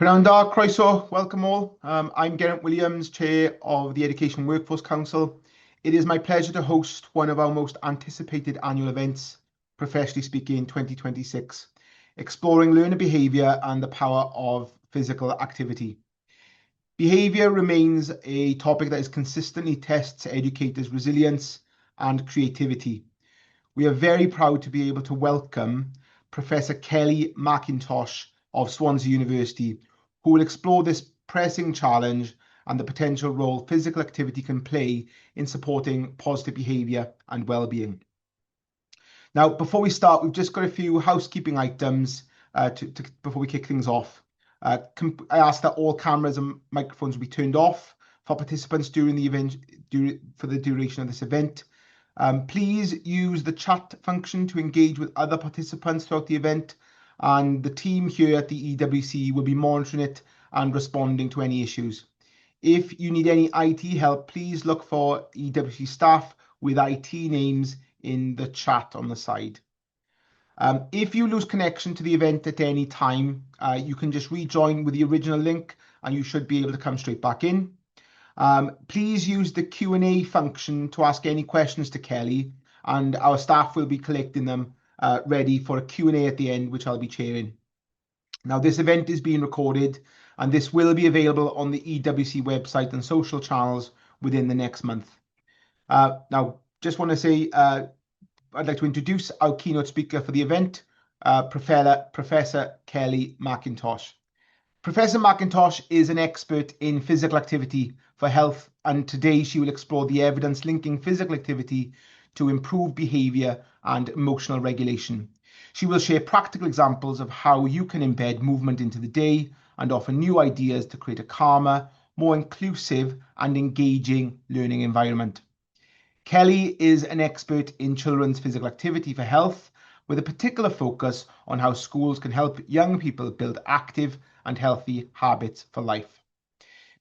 Pnawn da, croeso, welcome all. I'm Geraint Williams, Chair of the Education Workforce Council. It is my pleasure to host one of our most anticipated annual events, Professionally Speaking 2026, exploring learner behaviour and the power of physical activity. Behaviour remains a topic that is consistently tests educators' resilience and creativity. We are very proud to be able to welcome Professor Mackintosh of Swansea University, who will explore this pressing challenge and the potential role physical activity can play in supporting positive behaviour and well-being. Now, before we start, we've just got a few housekeeping items before we kick things off. I ask that all cameras and microphones will be turned off for participants during the event, for the duration of this event. Please use the chat function to engage with other participants throughout the event, and the team here at the EWC will be monitoring it and responding to any issues. If you need any IT help, please look for EWC staff with IT names in the chat on the side. If you lose connection to the event at any time, you can just rejoin with the original link and you should be able to come straight back in. Please use the Q&A function to ask any questions to Kelly, and our staff will be collecting them ready for a Q&A at the end, which I'll be chairing. Now, this event is being recorded and this will be available on the EWC website and social channels within the next month. Now, just want to say I'd like to introduce our keynote speaker for the event, Professor Kelly Mackintosh. Professor Mackintosh is an expert in physical activity for health, and today she will explore the evidence linking physical activity to improve behaviour and emotional regulation. She will share practical examples of how you can embed movement into the day and offer new ideas to create a calmer, more inclusive and engaging learning environment. Kelly is an expert in children's physical activity for health, with a particular focus on how schools can help young people build active and healthy habits for life.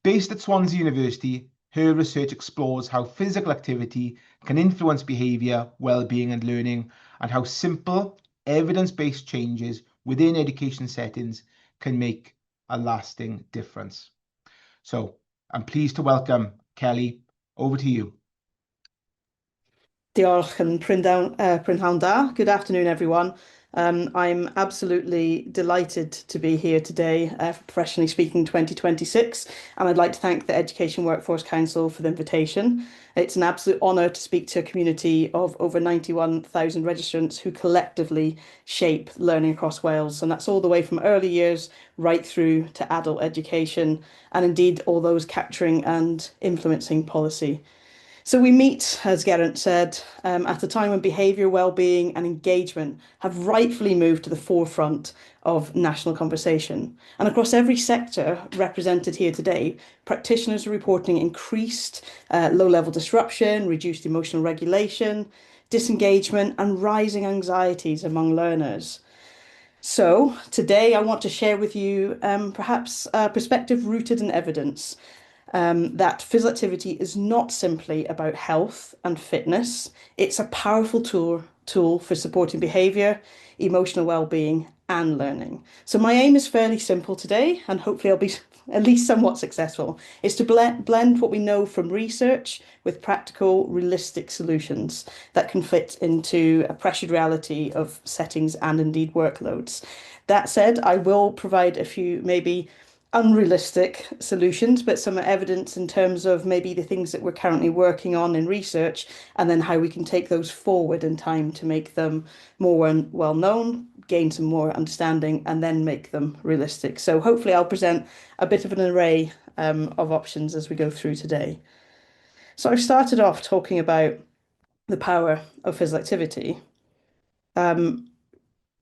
Based at Swansea University, her research explores how physical activity can influence behaviour, well-being and learning, and how simple, evidence-based changes within education settings can make a lasting difference. So I'm pleased to welcome Kelly. Over to you. Diolch yn Prynhawn da. Good afternoon, everyone. I'm absolutely delighted to be here today for Professionally Speaking 2026, and I'd like to thank the Education Workforce Council for the invitation. It's an absolute honour to speak to a community of over 91,000 registrants who collectively shape learning across Wales, and that's all the way from early years right through to adult education, and indeed all those capturing and influencing policy. So we meet, as Geraint said, at a time when behaviour, well-being and engagement have rightfully moved to the forefront of national conversation. And across every sector represented here today, practitioners are reporting increased low-level disruption, reduced emotional regulation, disengagement and rising anxieties among learners. So today I want to share with you perhaps a perspective rooted in evidence. That physical activity is not simply about health and fitness. It's a powerful tool for supporting behaviour, emotional well-being and learning. So my aim is fairly simple today, and hopefully I'll be at least somewhat successful. It's to blend what we know from research with practical, realistic solutions that can fit into a pressured reality of settings and indeed workloads. That said, I will provide a few maybe unrealistic solutions, but some evidence in terms of maybe the things that we're currently working on in research, and then how we can take those forward in time to make them more well known, gain some more understanding, and then make them realistic. So hopefully I'll present a bit of an array of options as we go through today. So I've started off talking about the power of physical activity.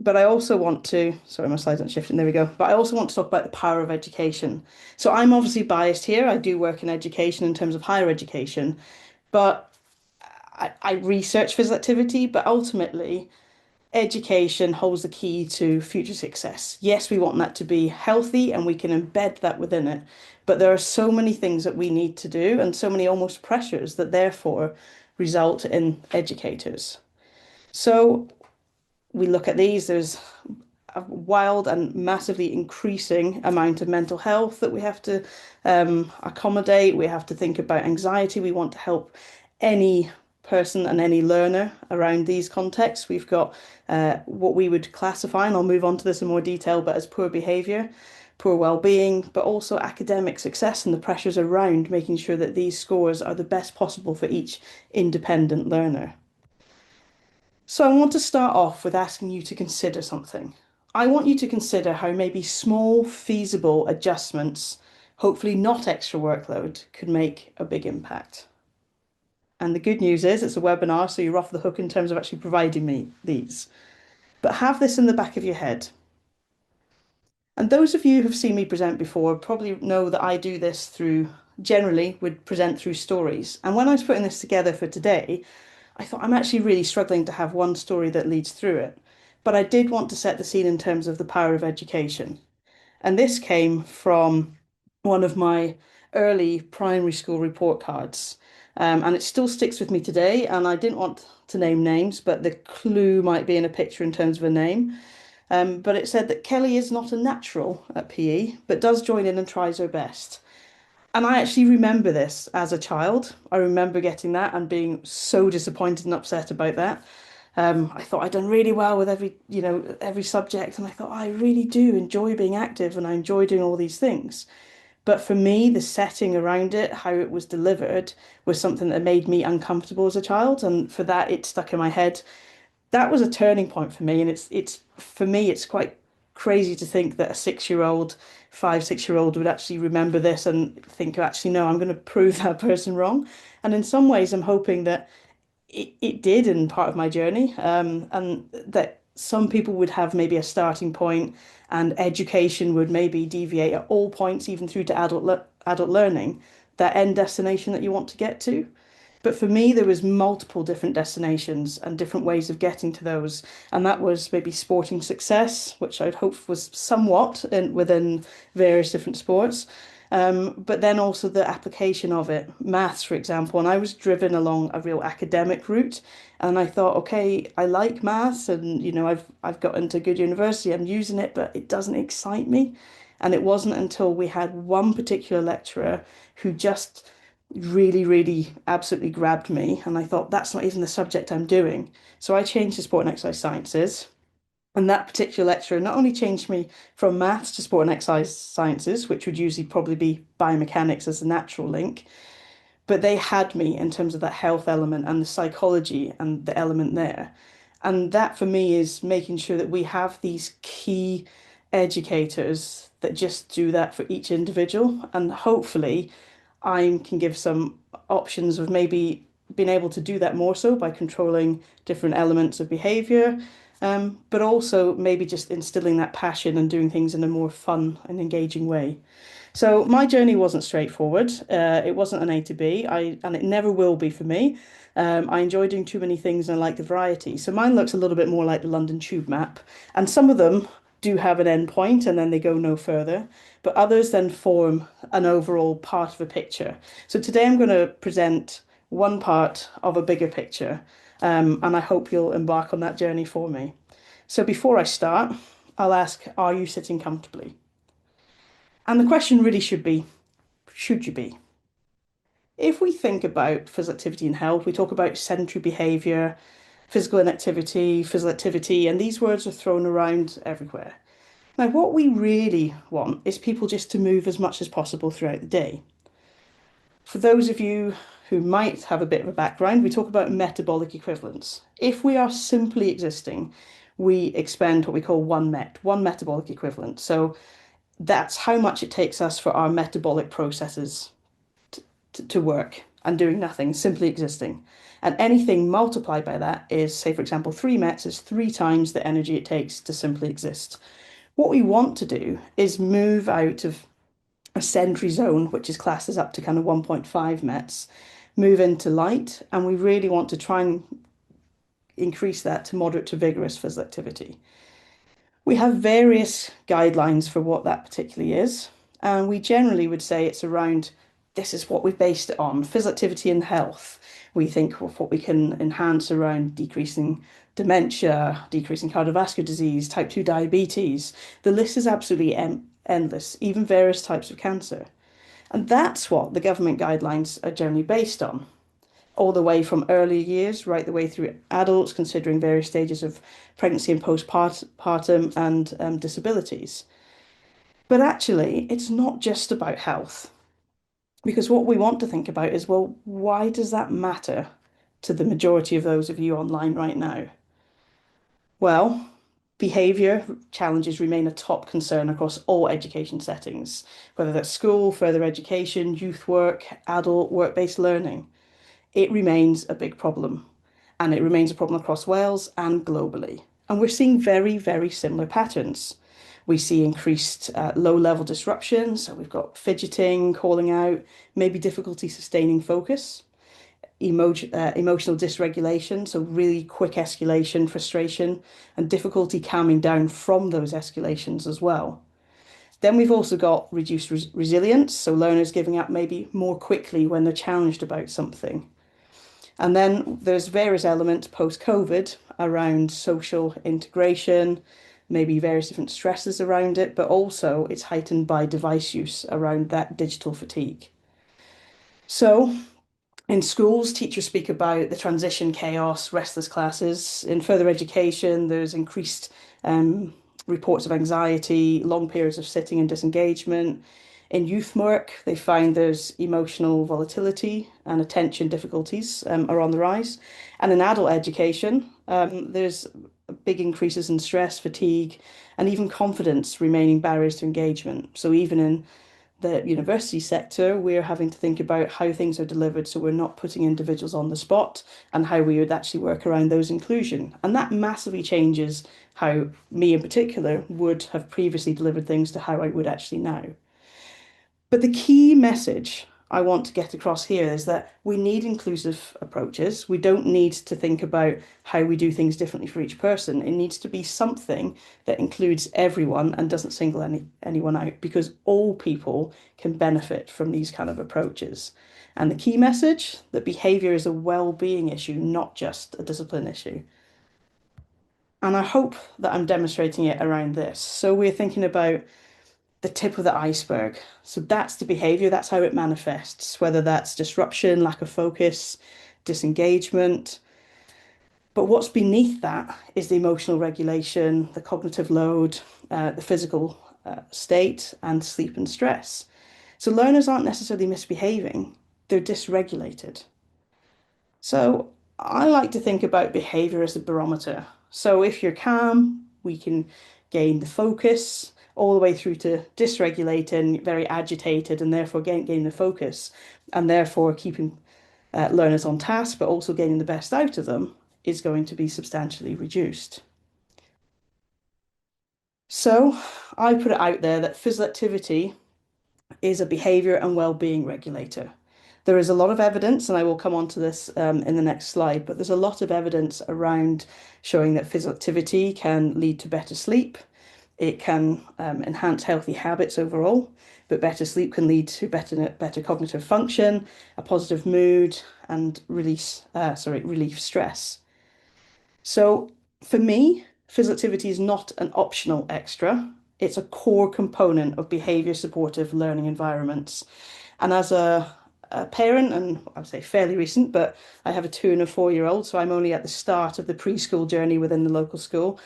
But I also want to, sorry, my slides aren't shifting, there we go. But I also want to talk about the power of education. So I'm obviously biased here. I do work in education in terms of higher education, but I research physical activity, but ultimately education holds the key to future success. Yes, we want that to be healthy and we can embed that within it, but there are so many things that we need to do and so many almost pressures that therefore result in educators. So we look at these, there's a wild and massively increasing amount of mental health that we have to accommodate. We have to think about anxiety. We want to help any person and any learner around these contexts. We've got what we would classify, and I'll move on to this in more detail, but as poor behaviour, poor well-being, but also academic success and the pressures around making sure that these scores are the best possible for each independent learner. So I want to start off with asking you to consider something. I want you to consider how maybe small, feasible adjustments, hopefully not extra workload, could make a big impact. And the good news is it's a webinar, so you're off the hook in terms of actually providing me these. But have this in the back of your head. And those of you who've seen me present before probably know that I do this through, generally, would present through stories. And when I was putting this together for today, I thought I'm actually really struggling to have one story that leads through it. But I did want to set the scene in terms of the power of education. And this came from one of my early primary school report cards. And it still sticks with me today. And I didn't want to name names, but the clue might be in a picture in terms of a name. But it said that Kelly is not a natural at PE, but does join in and tries her best. And I actually remember this as a child. I remember getting that and being so disappointed and upset about that. I thought I'd done really well with every subject, and I thought I really do enjoy being active and I enjoy doing all these things. But for me, the setting around it, how it was delivered, was something that made me uncomfortable as a child, and for that, it stuck in my head. That was a turning point for me, and it's for me, it's quite crazy to think that a 6-year-old, 5, 6-year-old would actually remember this and think, actually, no, I'm going to prove that person wrong. And in some ways, I'm hoping that it did in part of my journey, and that some people would have maybe a starting point, and education would maybe deviate at all points, even through to adult learning, that end destination that you want to get to. But for me, there was multiple different destinations and different ways of getting to those. And that was maybe sporting success, which I'd hope was somewhat within various different sports. But then also the application of it, maths, for example. And I was driven along a real academic route. And I thought, okay, I like maths, and I've got into a good university, I'm using it, but it doesn't excite me. And it wasn't until we had one particular lecturer who just really, really absolutely grabbed me. And I thought, that's not even the subject I'm doing. So I changed to sport and exercise sciences. And that particular lecturer not only changed me from maths to sport and exercise sciences, which would usually probably be biomechanics as a natural link, but they had me in terms of that health element and the psychology and the element there. And that for me is making sure that we have these key educators that just do that for each individual. And hopefully, I can give some options of maybe being able to do that more so by controlling different elements of behavior, but also maybe just instilling that passion and doing things in a more fun and engaging way. So my journey wasn't straightforward. It wasn't an A to B, and it never will be for me. I enjoy doing too many things and I like the variety. So mine looks a little bit more like the London Tube map, and some of them do have an end point and then they go no further, but others then form an overall part of a picture. So today I'm going to present one part of a bigger picture, and I hope you'll embark on that journey for me. So before I start, I'll ask, are you sitting comfortably? And the question really should be, should you be? If we think about physical activity and health, we talk about sedentary behaviour, physical inactivity, physical activity, and these words are thrown around everywhere. Now, what we really want is people just to move as much as possible throughout the day. For those of you who might have a bit of a background, we talk about metabolic equivalence. If we are simply existing, we expend what we call one metabolic equivalent. So that's how much it takes us for our metabolic processes to work, and doing nothing, simply existing. And anything multiplied by that is, say, for example, 3 mets is 3 times the energy it takes to simply exist. What we want to do is move out of a sedentary zone, which is classed as up to kind of 1.5 mets, move into light, and we really want to try and increase that to moderate to vigorous physical activity. We have various guidelines for what that particularly is, and we generally would say it's around, this is what we've based it on, physical activity and health. We think of what we can enhance around decreasing dementia, decreasing cardiovascular disease, type 2 diabetes. The list is absolutely endless, even various types of cancer. And that's what the government guidelines are generally based on, all the way from early years right the way through adults, considering various stages of pregnancy and postpartum and disabilities. But actually, it's not just about health, because what we want to think about is, well, why does that matter to the majority of those of you online right now? Well, behaviour challenges remain a top concern across all education settings, whether that's school, further education, youth work, adult work-based learning. It remains a big problem, and it remains a problem across Wales and globally. And we're seeing very, very similar patterns. We see increased low-level disruption, so we've got fidgeting, calling out, maybe difficulty sustaining focus, emotional dysregulation, so really quick escalation, frustration, and difficulty calming down from those escalations as well. Then we've also got reduced resilience, so learners giving up maybe more quickly when they're challenged about something. And then there's various elements post-COVID around social integration, maybe various different stresses around it, but also it's heightened by device use around that digital fatigue. So in schools, teachers speak about the transition chaos, restless classes. In further education, there's increased reports of anxiety, long periods of sitting and disengagement. In youth work, they find there's emotional volatility and attention difficulties are on the rise. And in adult education, there's big increases in stress, fatigue, and even confidence remaining barriers to engagement. So even in the university sector, we're having to think about how things are delivered so we're not putting individuals on the spot and how we would actually work around those inclusion. And that massively changes how me in particular would have previously delivered things to how I would actually now. But the key message I want to get across here is that we need inclusive approaches. We don't need to think about how we do things differently for each person. It needs to be something that includes everyone and doesn't single anyone out, because all people can benefit from these kind of approaches. And the key message, that behaviour is a well-being issue, not just a discipline issue. And I hope that I'm demonstrating it around this. So we're thinking about the tip of the iceberg. So that's the behavior, that's how it manifests, whether that's disruption, lack of focus, disengagement. But what's beneath that is the emotional regulation, the cognitive load, the physical state, and sleep and stress. So learners aren't necessarily misbehaving, they're dysregulated. So I like to think about behavior as a barometer. So if you're calm, we can gain the focus all the way through to dysregulating, very agitated, and therefore gain the focus, and therefore keeping learners on task, but also getting the best out of them is going to be substantially reduced. So I put it out there that physical activity is a behavior and well-being regulator. There is a lot of evidence, and I will come on to this in the next slide, but there's a lot of evidence around showing that physical activity can lead to better sleep. It can enhance healthy habits overall, but better sleep can lead to better cognitive function, a positive mood, and relief stress. So for me, physical activity is not an optional extra. It's a core component of behaviour supportive learning environments. And as a parent, and I would say fairly recent, but I have a 2 and a 4-year-old, so I'm only at the start of the preschool journey within the local school.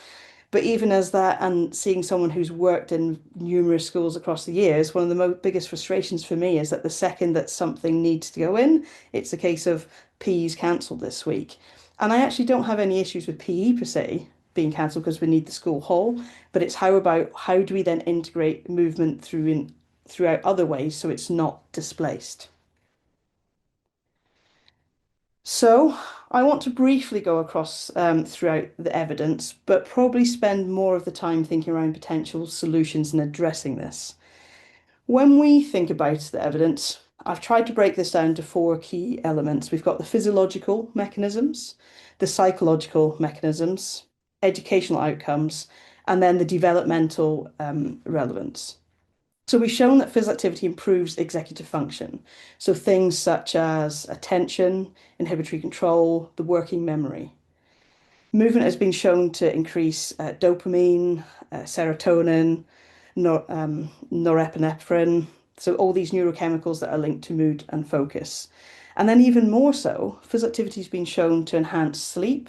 But even as that, and seeing someone who's worked in numerous schools across the years, one of the biggest frustrations for me is that the second that something needs to go in, it's a case of PE's cancelled this week. And I actually don't have any issues with PE per se being cancelled because we need the school hall, but it's how do we then integrate movement throughout other ways so it's not displaced. So I want to briefly go across throughout the evidence, but probably spend more of the time thinking around potential solutions and addressing this. When we think about the evidence, I've tried to break this down to 4 key elements. We've got the physiological mechanisms, the psychological mechanisms, educational outcomes, and then the developmental relevance. So we've shown that physical activity improves executive function. So things such as attention, inhibitory control, the working memory. Movement has been shown to increase dopamine, serotonin, norepinephrine, so all these neurochemicals that are linked to mood and focus. And then even more so, physical activity has been shown to enhance sleep,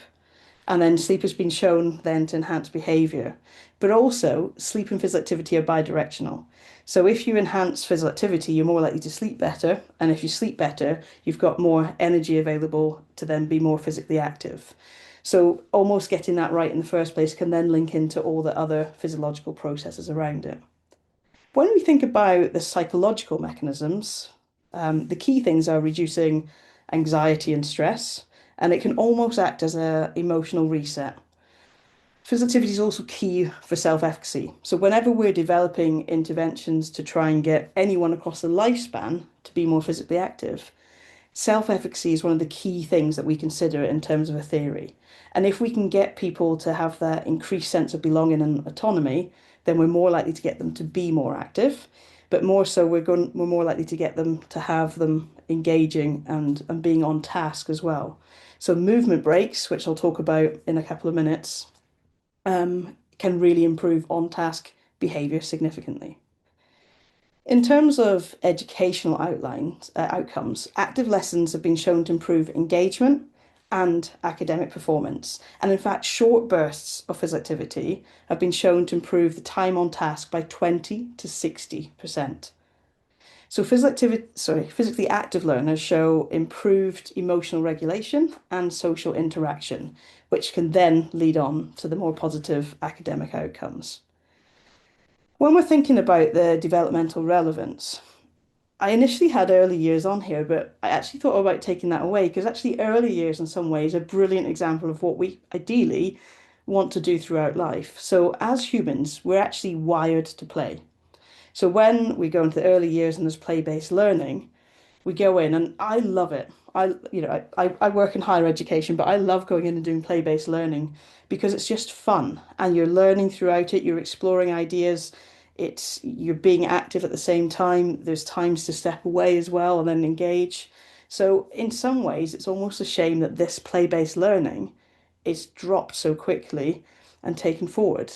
and then sleep has been shown then to enhance behavior. But also, sleep and physical activity are bidirectional. So if you enhance physical activity, you're more likely to sleep better. And if you sleep better, you've got more energy available to then be more physically active. So almost getting that right in the first place can then link into all the other physiological processes around it. When we think about the psychological mechanisms, the key things are reducing anxiety and stress, and it can almost act as an emotional reset. Physical activity is also key for self-efficacy. So whenever we're developing interventions to try and get anyone across the lifespan to be more physically active, self-efficacy is one of the key things that we consider in terms of a theory. And if we can get people to have that increased sense of belonging and autonomy, then we're more likely to get them to be more active. But more so, we're more likely to get them to have them engaging and being on task as well. So movement breaks, which I'll talk about in a couple of minutes, can really improve on-task behavior significantly. In terms of educational outcomes, active lessons have been shown to improve engagement and academic performance. And in fact, short bursts of physical activity have been shown to improve the time on task by 20 to 60%. So physically active learners show improved emotional regulation and social interaction, which can then lead on to the more positive academic outcomes. When we're thinking about the developmental relevance, I initially had early years on here, but I actually thought about taking that away because actually early years in some ways are a brilliant example of what we ideally want to do throughout life. So as humans, we're actually wired to play. So when we go into the early years and there's play-based learning, we go in and I love it. I work in higher education, but I love going in and doing play-based learning because it's just fun and you're learning throughout it, you're exploring ideas, you're being active at the same time. There's times to step away as well and then engage. So in some ways, it's almost a shame that this play-based learning is dropped so quickly and taken forward.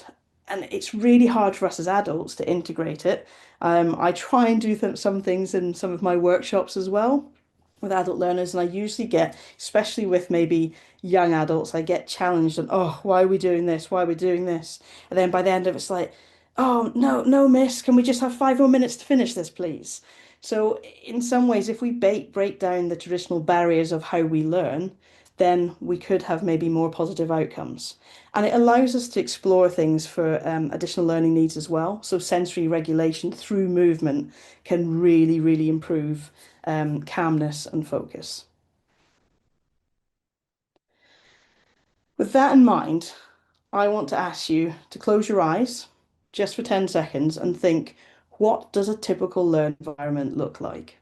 And it's really hard for us as adults to integrate it. I try and do some things in some of my workshops as well with adult learners, and I usually get, especially with maybe young adults, I get challenged on, oh, why are we doing this? Why are we doing this? And then by the end of it, it's like, oh, no, no, miss, can we just have 5 more minutes to finish this, please? So in some ways, if we break down the traditional barriers of how we learn, then we could have maybe more positive outcomes. And it allows us to explore things for additional learning needs as well. So sensory regulation through movement can really, really improve calmness and focus. With that in mind, I want to ask you to close your eyes just for 10 seconds and think, what does a typical learning environment look like?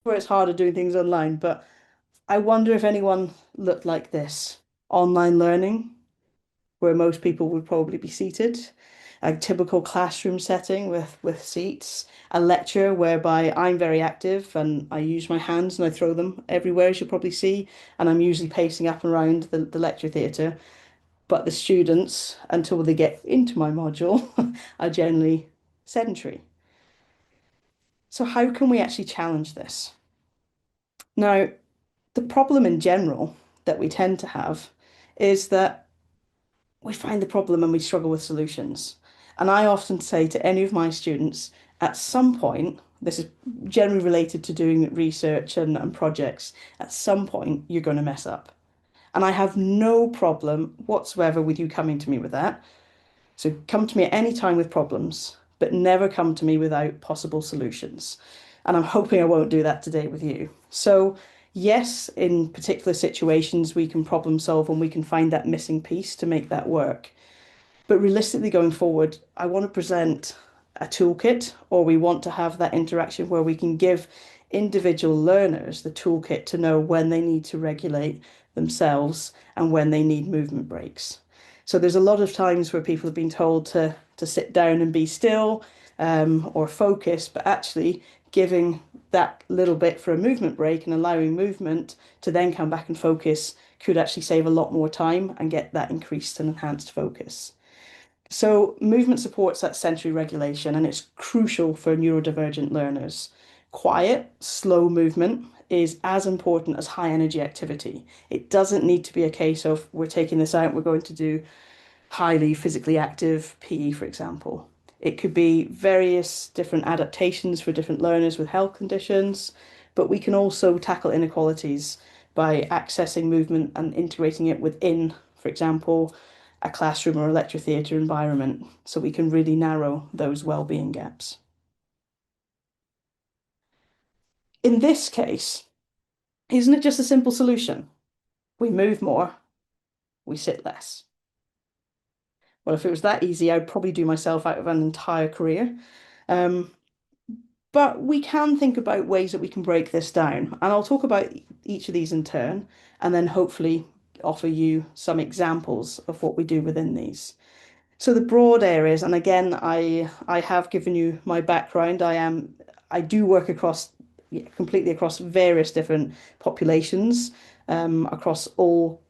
Where it's harder doing things online, but I wonder if anyone looked like this. Online learning, where most people would probably be seated, a typical classroom setting with seats, a lecture whereby I'm very active and I use my hands and I throw them everywhere, as you'll probably see, and I'm usually pacing up and around the lecture theatre. But the students, until they get into my module, are generally sedentary. So how can we actually challenge this? Now, the problem in general that we tend to have is that we find the problem and we struggle with solutions. And I often say to any of my students, at some point, this is generally related to doing research and projects, at some point, you're going to mess up. And I have no problem whatsoever with you coming to me with that. So come to me at any time with problems, but never come to me without possible solutions. And I'm hoping I won't do that today with you. So, yes, in particular situations, we can problem solve and we can find that missing piece to make that work. But realistically, going forward, I want to present a toolkit, or we want to have that interaction where we can give individual learners the toolkit to know when they need to regulate themselves and when they need movement breaks. So there's a lot of times where people have been told to sit down and be still, or focus, but actually giving that little bit for a movement break and allowing movement to then come back and focus could actually save a lot more time and get that increased and enhanced focus. So movement supports that sensory regulation and it's crucial for neurodivergent learners. Quiet, slow movement is as important as high energy activity. It doesn't need to be a case of we're taking this out, we're going to do highly physically active PE, for example. It could be various different adaptations for different learners with health conditions, but we can also tackle inequalities by accessing movement and integrating it within, for example, a classroom or a lecture theatre environment, so we can really narrow those well-being gaps. In this case, isn't it just a simple solution? We move more, we sit less. Well, if it was that easy, I'd probably do myself out of an entire career. Um, but we can think about ways that we can break this down. And I'll talk about each of these in turn, and then hopefully offer you some examples of what we do within these. So the broad areas, and again, I have given you my background. I do work across completely across various different populations, across all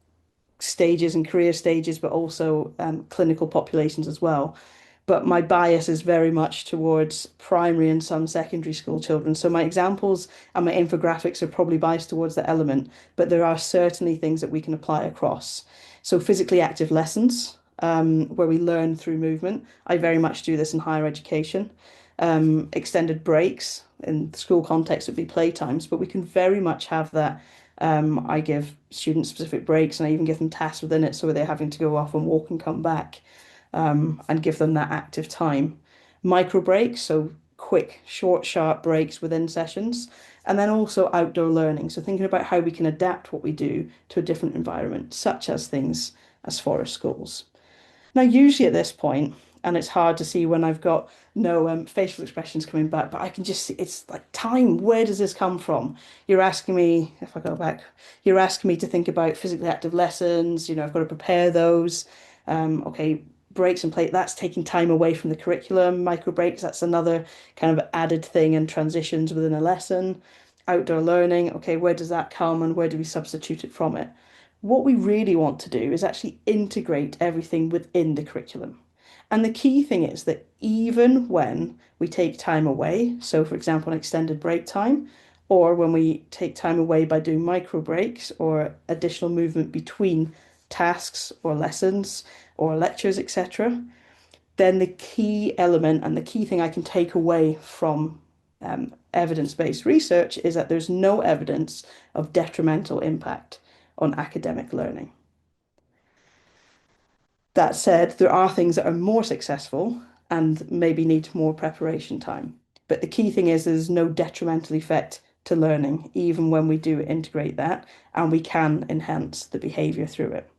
stages and career stages, but also clinical populations as well. But my bias is very much towards primary and some secondary school children. So my examples and my infographics are probably biased towards that element, but there are certainly things that we can apply across. So physically active lessons, where we learn through movement. I very much do this in higher education. Extended breaks in the school context would be playtimes, but we can very much have that. I give students specific breaks and I even give them tasks within it so they're having to go off and walk and come back, and give them that active time. Micro breaks, so quick, short, sharp breaks within sessions, and then also outdoor learning. So thinking about how we can adapt what we do to a different environment, such as things as forest schools. Now, usually at this point, and it's hard to see when I've got no facial expressions coming back, but I can just see it's like time. Where does this come from? You're asking me, if I go back, you're asking me to think about physically active lessons. I've got to prepare those. Okay, breaks and play, that's taking time away from the curriculum. Micro breaks, that's another kind of added thing and transitions within a lesson. Outdoor learning, okay, where does that come and where do we substitute it from it? What we really want to do is actually integrate everything within the curriculum. And the key thing is that even when we take time away, so for example, an extended break time, or when we take time away by doing micro breaks or additional movement between tasks or lessons or lectures, etc., then the key element and the key thing I can take away from evidence-based research is that there's no evidence of detrimental impact on academic learning. That said, there are things that are more successful and maybe need more preparation time. But the key thing is there's no detrimental effect to learning, even when we do integrate that, and we can enhance the behaviour through it.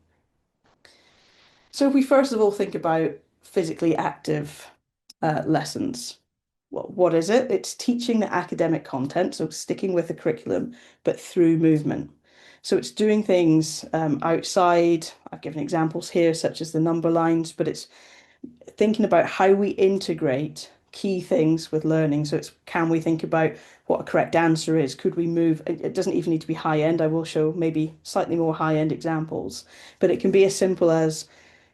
So if we first of all think about physically active lessons, well, what is it? It's teaching the academic content, so sticking with the curriculum, but through movement. So it's doing things outside. I've given examples here, such as the number lines, but it's thinking about how we integrate key things with learning. So it's can we think about what a correct answer is? Could we move? It doesn't even need to be high end. I will show maybe slightly more high end examples, but it can be as simple as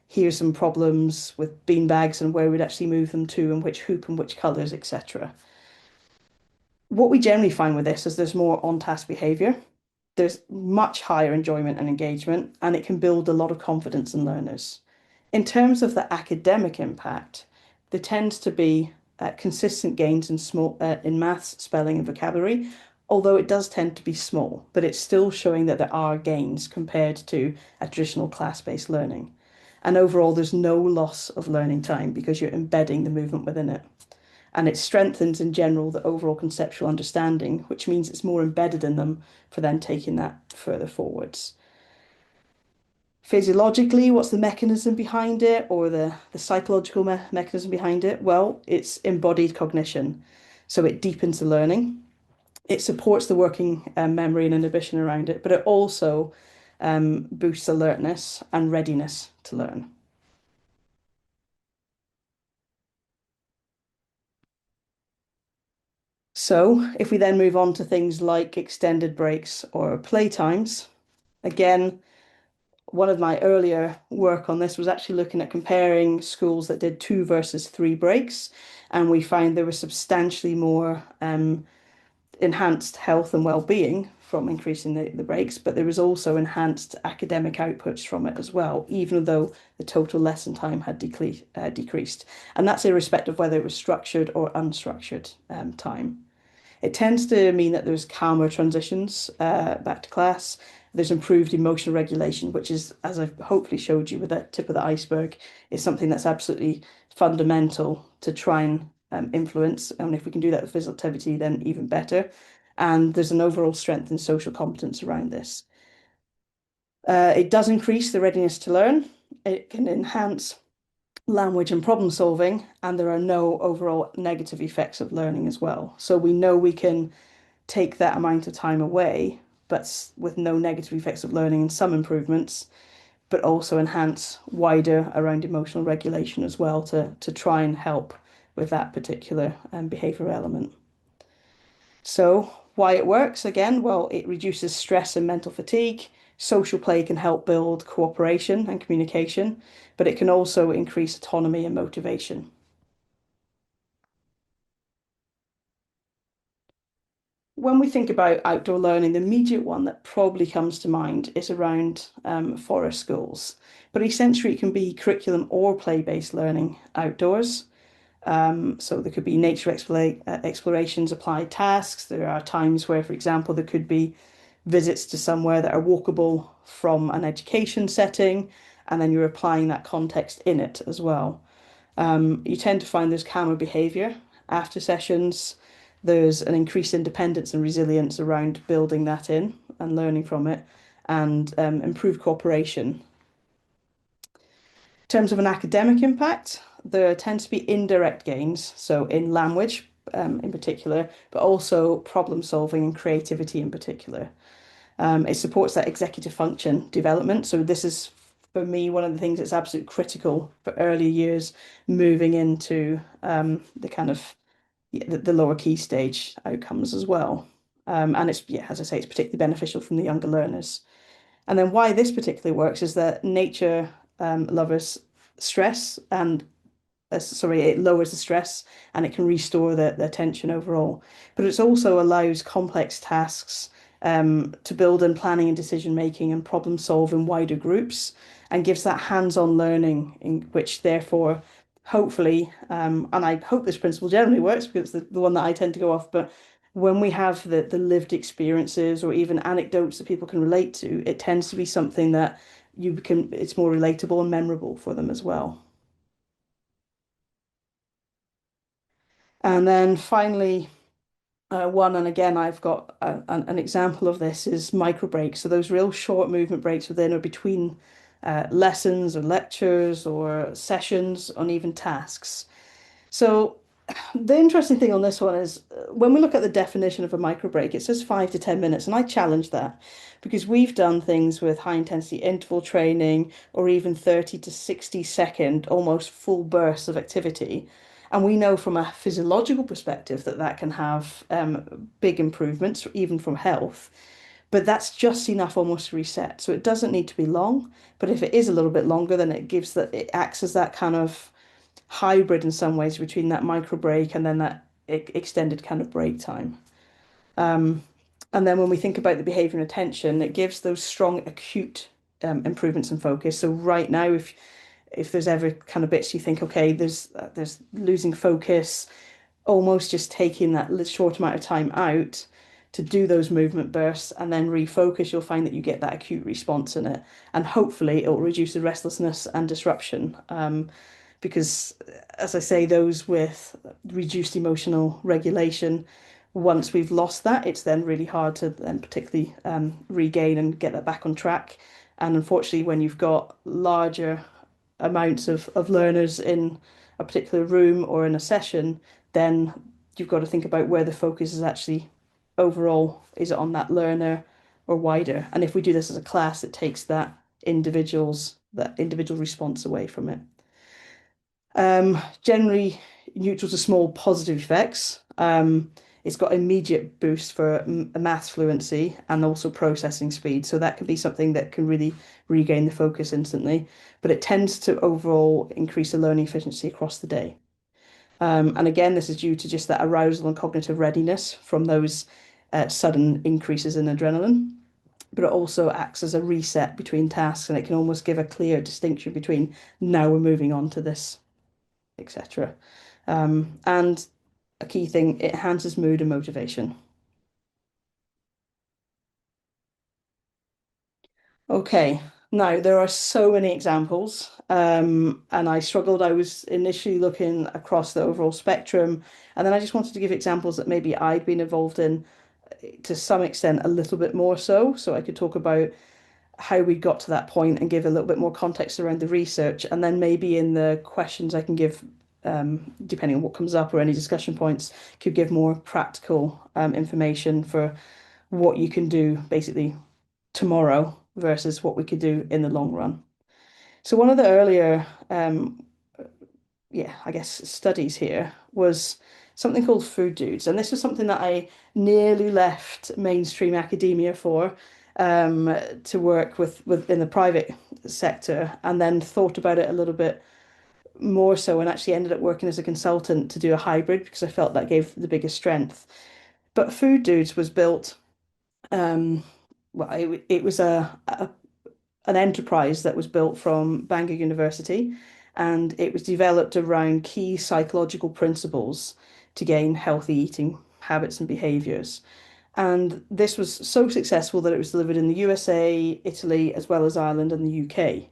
here's some problems with bean bags and where we'd actually move them to and which hoop and which colours, etc. What we generally find with this is there's more on-task behaviour. There's much higher enjoyment and engagement, and it can build a lot of confidence in learners. In terms of the academic impact, there tends to be consistent gains in maths, spelling, and vocabulary, although it does tend to be small, but it's still showing that there are gains compared to a traditional class-based learning. And overall, there's no loss of learning time because you're embedding the movement within it. And it strengthens in general the overall conceptual understanding, which means it's more embedded in them for then taking that further forwards. Physiologically, what's the mechanism behind it or the psychological mechanism behind it? Well, it's embodied cognition. So it deepens the learning. It supports the working memory and inhibition around it, but it also boosts alertness and readiness to learn. So if we then move on to things like extended breaks or playtimes, again, one of my earlier work on this was actually looking at comparing schools that did 2 versus 3 breaks, and we found there was substantially more enhanced health and well-being from increasing the breaks, but there was also enhanced academic outputs from it as well, even though the total lesson time had decreased. And that's irrespective of whether it was structured or unstructured time. It tends to mean that there's calmer transitions back to class. There's improved emotional regulation, which is, as I've hopefully showed you with that tip of the iceberg, is something that's absolutely fundamental to try and influence. And if we can do that with physical activity, then even better. And there's an overall strength in social competence around this. It does increase the readiness to learn. It can enhance language and problem solving, and there are no overall negative effects of learning as well. So we know we can take that amount of time away, but with no negative effects of learning and some improvements, but also enhance wider around emotional regulation as well to try and help with that particular behaviour element. So why it works again? Well, it reduces stress and mental fatigue. Social play can help build cooperation and communication, but it can also increase autonomy and motivation. When we think about outdoor learning, the immediate one that probably comes to mind is around forest schools. But essentially, it can be curriculum or play-based learning outdoors. So there could be nature explorations, applied tasks. There are times where, for example, there could be visits to somewhere that are walkable from an education setting, and then you're applying that context in it as well. You tend to find there's calmer behaviour after sessions. There's an increased independence and resilience around building that in and learning from it, and improved cooperation. In terms of an academic impact, there tends to be indirect gains, so in language in particular, but also problem solving and creativity in particular. It supports that executive function development. So this is, for me, one of the things that's absolutely critical for early years, moving into the kind of the lower key stage outcomes as well. And it's, yeah, as I say, it's particularly beneficial from the younger learners. And then why this particularly works is that nature lovers stress and sorry, it lowers the stress and it can restore the attention overall. But it also allows complex tasks to build in planning and decision making and problem solve in wider groups and gives that hands-on learning in which therefore hopefully and I hope this principle generally works because it's the one that I tend to go off, but when we have the lived experiences or even anecdotes that people can relate to, it tends to be something that it's more relatable and memorable for them as well. And then finally, and again, I've got an example of this is micro breaks. So those real short movement breaks within or between lessons or lectures or sessions on even tasks. So the interesting thing on this one is when we look at the definition of a micro break, it says 5 to 10 minutes, and I challenge that because we've done things with high intensity interval training or even 30 to 60 second almost full bursts of activity. And we know from a physiological perspective that that can have big improvements, even from health. But that's just enough almost to reset. So it doesn't need to be long. But if it is a little bit longer, then it acts as that kind of hybrid in some ways between that micro break and then that extended kind of break time. Um, and then when we think about the behavior and attention, it gives those strong acute improvements in focus. So right now, if there's ever kind of bits you think, okay, there's losing focus, almost just taking that short amount of time out to do those movement bursts and then refocus, you'll find that you get that acute response in it. And hopefully it will reduce the restlessness and disruption. Because, as I say, those with reduced emotional regulation, once we've lost that, it's then really hard to then particularly regain and get that back on track. And unfortunately, when you've got larger amounts of learners in a particular room or in a session, then you've got to think about where the focus is actually overall. Is it on that learner or wider? And if we do this as a class, it takes that individual response away from it. Generally neutral to small positive effects. it's got immediate boost for maths fluency and also processing speed. So that could be something that can really regain the focus instantly. But it tends to overall increase the learning efficiency across the day. And again, this is due to just that arousal and cognitive readiness from those sudden increases in adrenaline. But it also acts as a reset between tasks, and it can almost give a clear distinction between now we're moving on to this, etc. And a key thing, it enhances mood and motivation. Okay, now there are so many examples, and I struggled. I was initially looking across the overall spectrum, and then I just wanted to give examples that maybe I'd been involved in to some extent a little bit more so I could talk about how we got to that point and give a little bit more context around the research, and then maybe in the questions I can give, depending on what comes up or any discussion points, could give more practical information for what you can do basically tomorrow versus what we could do in the long run. So one of the earlier, I guess, studies here was something called Food Dudes, and this was something that I nearly left mainstream academia for to work with in the private sector, and then thought about it a little bit more so, and actually ended up working as a consultant to do a hybrid because I felt that gave the biggest strength. But Food Dudes was built. Um, it was an enterprise that was built from Bangor University, and it was developed around key psychological principles to gain healthy eating habits and behaviors. And this was so successful that it was delivered in the USA, Italy, as well as Ireland and the UK.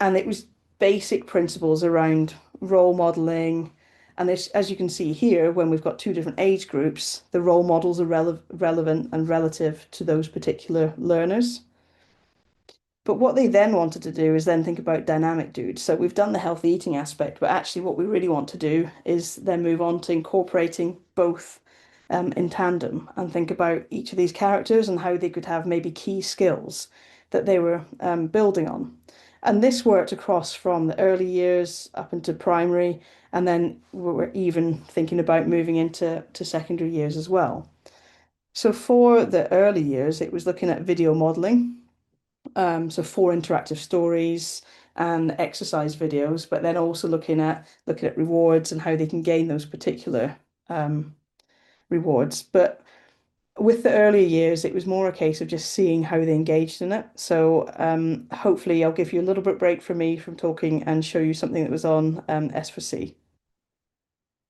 And it was basic principles around role modeling. And this, as you can see here, when we've got two different age groups, the role models are relevant and relative to those particular learners. But what they then wanted to do is then think about dynamic dudes. So we've done the healthy eating aspect, but actually what we really want to do is then move on to incorporating both in tandem and think about each of these characters and how they could have maybe key skills that they were building on. And this worked across from the early years up into primary, and then we're even thinking about moving into secondary years as well. So for the early years, it was looking at video modeling, so 4 interactive stories and exercise videos, but then also looking at rewards and how they can gain those particular rewards. But with the earlier years, it was more a case of just seeing how they engaged in it. So hopefully I'll give you a little bit break from me from talking and show you something that was on S4C.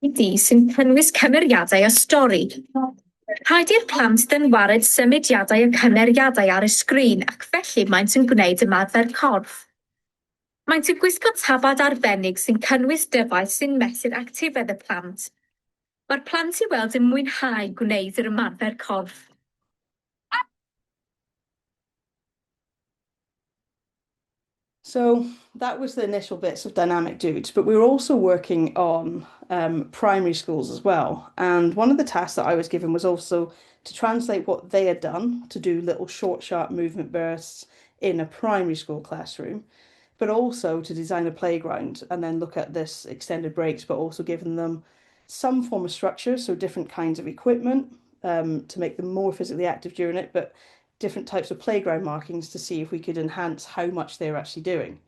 Sy'n cynnwys cymeriadau o stori. Rhaid i'r plant dynwared symudiadau y cymeriadau ar y sgrin ac felly maent yn gwneud ymarfer corff. Maent yn gwisgo tabad arbennig sy'n cynnwys dyfais sy'n mesur actifedd y plant. Mae'r plant i weld yn mwynhau gwneud yr ymarfer corff. So that was the initial bits of Dynamic Dudes, but we were also working on primary schools as well. And one of the tasks that I was given was also to translate what they had done to do little short, sharp movement bursts in a primary school classroom, but also to design a playground and then look at this extended breaks, but also giving them some form of structure, so different kinds of equipment to make them more physically active during it, but different types of playground markings to see if we could enhance how much they're actually doing.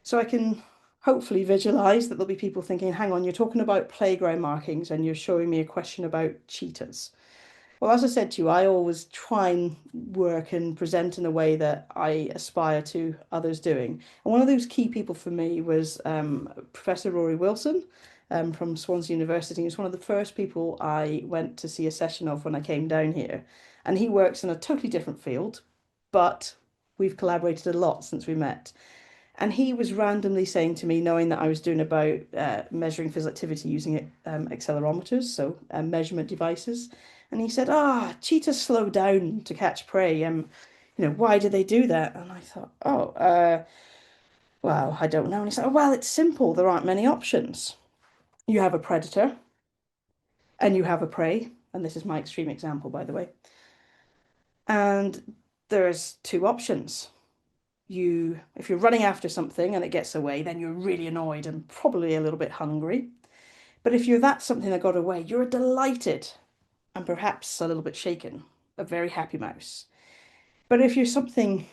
So I can hopefully visualize that there'll be people thinking, hang on, you're talking about playground markings and you're showing me a question about cheetahs. Well, as I said to you, I always try and work and present in a way that I aspire to others doing. And one of those key people for me was Professor Rory Wilson from Swansea University. He was one of the first people I went to see a session of when I came down here. And he works in a totally different field, but we've collaborated a lot since we met. And he was randomly saying to me, knowing that I was doing about measuring physical activity using accelerometers, so measurement devices. And he said, cheetahs slow down to catch prey. Why do they do that? And I thought, well, I don't know. And he said, well, it's simple. There aren't many options. You have a predator and you have a prey. And this is my extreme example, by the way. And there's 2 options. If you're running after something and it gets away, then you're really annoyed and probably a little bit hungry. But if you're that something that got away, you're delighted and perhaps a little bit shaken, a very happy mouse. But if you're something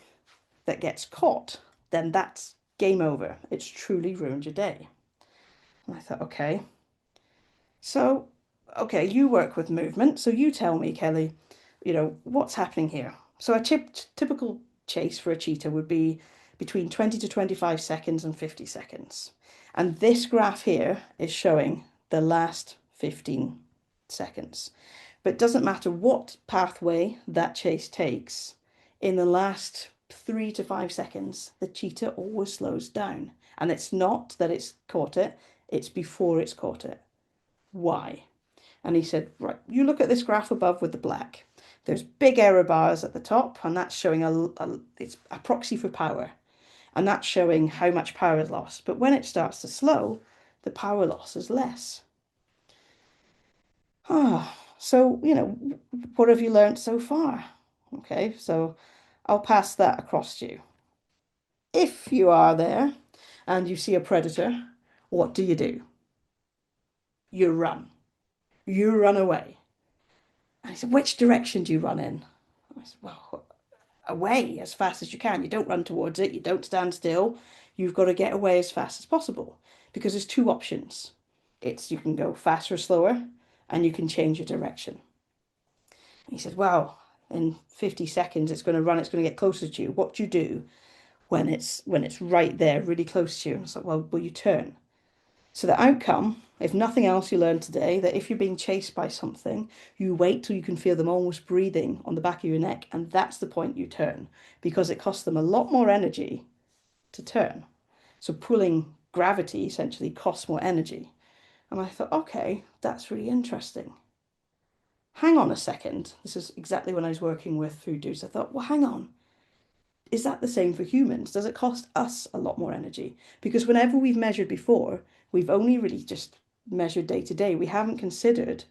that gets caught, then that's game over. It's truly ruined your day. And I thought, okay. So, okay, you work with movement, so you tell me, Kelly, what's happening here? So a typical chase for a cheetah would be between 20 to 25 seconds and 50 seconds. And this graph here is showing the last 15 seconds. But it doesn't matter what pathway that chase takes, in the last 3 to 5 seconds, the cheetah always slows down. And it's not that it's caught it, it's before it's caught it. Why? And he said, right, you look at this graph above with the black. There's big error bars at the top, and that's showing it's a proxy for power. And that's showing how much power is lost. But when it starts to slow, the power loss is less. So, what have you learned so far? Okay, so I'll pass that across to you. If you are there and you see a predator, what do? You run. You run away. And he said, which direction do you run in? I said, well, away as fast as you can. You don't run towards it. You don't stand still. You've got to get away as fast as possible because there's two options. You can go faster or slower, and you can change your direction. He said, well, in 50 seconds, it's going to run. It's going to get closer to you. What do you do when it's right there, really close to you? And it's like, well, you turn. So the outcome, if nothing else you learned today, that if you're being chased by something, you wait till you can feel them almost breathing on the back of your neck, and that's the point you turn, because it costs them a lot more energy to turn. So pulling gravity essentially costs more energy. And I thought, okay, that's really interesting. Hang on a second. This is exactly when I was working with food dudes. I thought, well, hang on. Is that the same for humans? Does it cost us a lot more energy? Because whenever we've measured before, we've only really just measured day to day. We haven't considered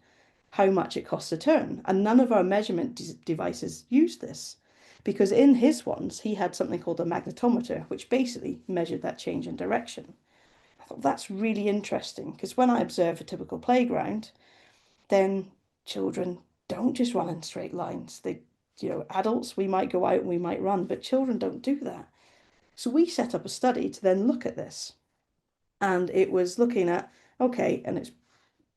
how much it costs a turn. And none of our measurement devices use this. Because in his ones, he had something called a magnetometer, which basically measured that change in direction. I thought that's really interesting, because when I observe a typical playground, then children don't just run in straight lines. Adults, we might go out and we might run, but children don't do that. So we set up a study to then look at this. And it was looking at, okay, and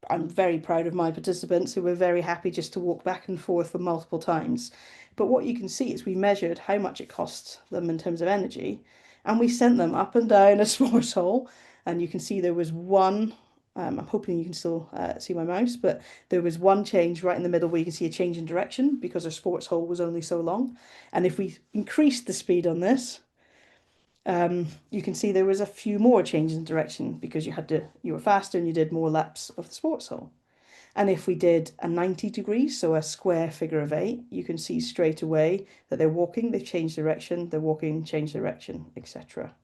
I'm very proud of my participants who were very happy just to walk back and forth for multiple times. But what you can see is we measured how much it costs them in terms of energy, and we sent them up and down a sports hall. And you can see there was one, I'm hoping you can still see my mouse, but there was one change right in the middle where you can see a change in direction because our sports hall was only so long. And if we increased the speed on this, you can see there was a few more changes in direction because you were faster and you did more laps of the sports hall. And if we did a 90 degrees, so a square figure of 8, you can see straight away that they're walking, they've changed direction, they're walking, changed direction, etc.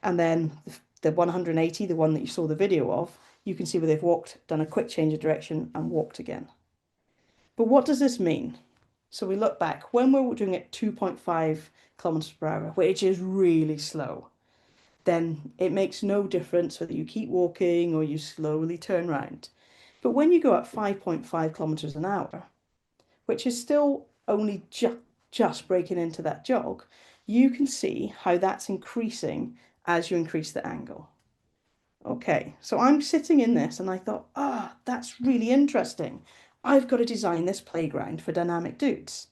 And then the 180, the one that you saw the video of, you can see where they've walked, done a quick change of direction and walked again. But what does this mean? So we look back, when we're doing it 2.5 kilometers per hour, which is really slow, then it makes no difference whether you keep walking or you slowly turn round. But when you go at 5.5 kilometers an hour, which is still only just breaking into that jog, you can see how that's increasing as you increase the angle. Okay, so I'm sitting in this and I thought, that's really interesting. I've got to design this playground for dynamic dudes.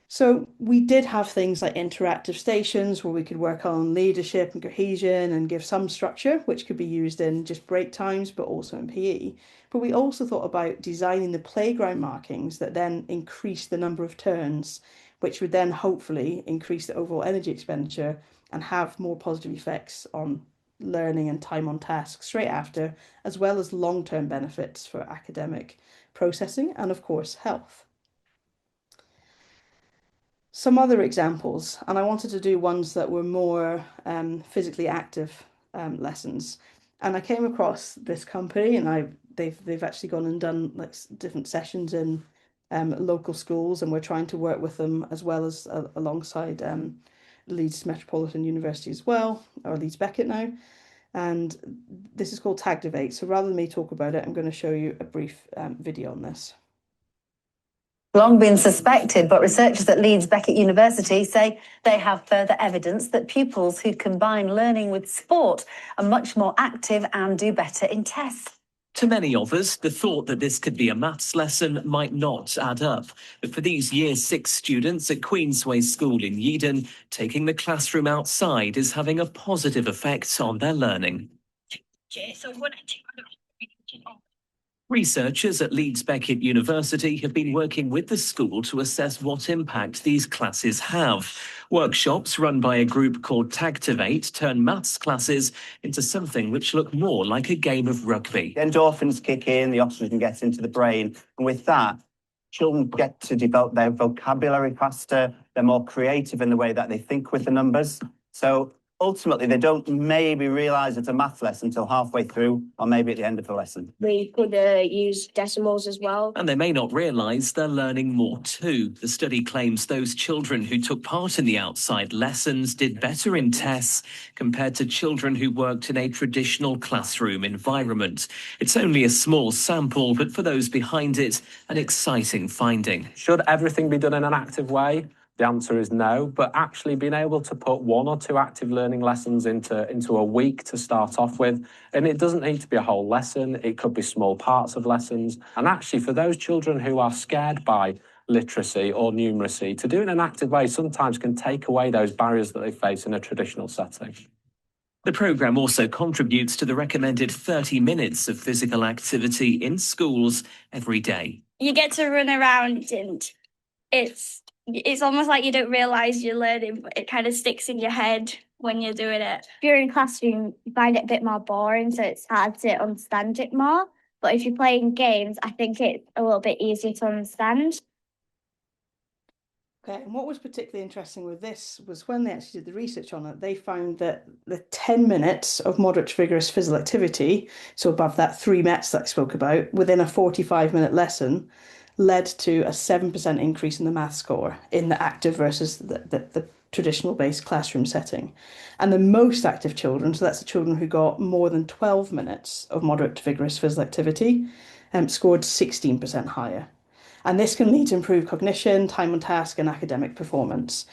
So we did have things like interactive stations where we could work on leadership and cohesion and give some structure, which could be used in just break times, but also in PE. But we also thought about designing the playground markings that then increase the number of turns, which would then hopefully increase the overall energy expenditure and have more positive effects on learning and time on task straight after, as well as long-term benefits for academic processing and, of course, health. Some other examples, and I wanted to do ones that were more physically active lessons. And I came across this company, and they've actually gone and done like different sessions in local schools, and we're trying to work with them as well as alongside Leeds Metropolitan University as well, or Leeds Beckett now. And this is called Tagtivate. So rather than me talk about it, I'm going to show you a brief video on this. Long been suspected, but researchers at Leeds Beckett University say they have further evidence that pupils who combine learning with sport are much more active and do better in tests. To many of us, the thought that this could be a maths lesson might not add up. But for these Year 6 students at Queensway School in Yeadon, taking the classroom outside is having a positive effect on their learning. Researchers at Leeds Beckett University have been working with the school to assess what impact these classes have. Workshops run by a group called Tagtivate turn maths classes into something which look more like a game of rugby. The endorphins kick in, the oxygen gets into the brain, and with that, children get to develop their vocabulary faster, they're more creative in the way that they think with the numbers. So ultimately, they don't maybe realise it's a math lesson until halfway through, or maybe at the end of the lesson. We could use decimals as well. And they may not realise they're learning more too. The study claims those children who took part in the outside lessons did better in tests compared to children who worked in a traditional classroom environment. It's only a small sample, but for those behind it, an exciting finding. Should everything be done in an active way? The answer is no, but actually being able to put 1 or 2 active learning lessons into a week to start off with, and it doesn't need to be a whole lesson, it could be small parts of lessons. And actually for those children who are scared by literacy or numeracy, to do it in an active way sometimes can take away those barriers that they face in a traditional setting. The programme also contributes to the recommended 30 minutes of physical activity in schools every day. You get to run around and it's almost like you don't realise you're learning, but it kind of sticks in your head when you're doing it. If you're in a classroom, you find it a bit more boring, so it's hard to understand it more. But if you're playing games, I think it's a little bit easier to understand. Okay, and what was particularly interesting with this was when they actually did the research on it, they found that the 10 minutes of moderate to vigorous physical activity, so above that 3 METs that I spoke about, within a 45-minute lesson, led to a 7% increase in the math score in the active versus the traditional based classroom setting. And the most active children, so that's the children who got more than 12 minutes of moderate to vigorous physical activity, scored 16% higher. And this can lead to improved cognition, time on task, and academic performance.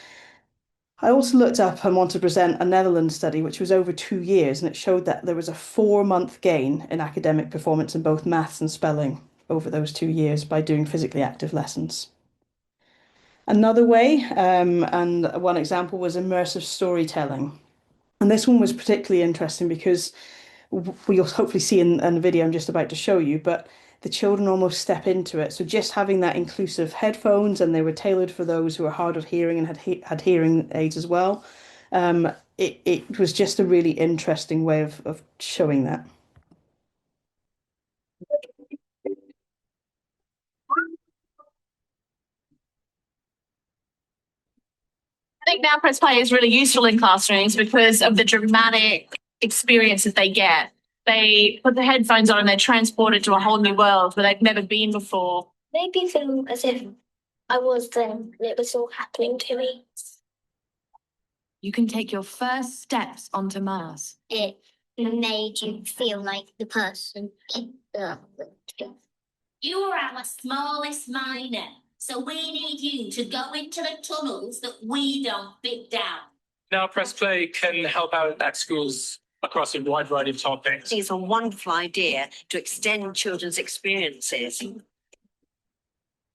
I also looked up and wanted to present a Netherlands study, which was over 2 years, and it showed that there was a 4-month gain in academic performance in both maths and spelling over those 2 years by doing physically active lessons. Another way, and one example, was immersive storytelling. And this one was particularly interesting because you'll hopefully see in the video I'm just about to show you, but the children almost step into it. So just having that inclusive headphones, and they were tailored for those who are hard of hearing and had hearing aids as well. It was just a really interesting way of showing that. I think Now Press Play is really useful in classrooms because of the dramatic experiences they get. They put the headphones on and they're transported to a whole new world where they've never been before. Made me feel as if I was them and it was all happening to me. You can take your first steps onto Mars. It made you feel like the person. You are our smallest miner, so we need you to go into the tunnels that we don't fit down. Now Press Play can help out at schools across a wide variety of topics. It's a wonderful idea to extend children's experiences.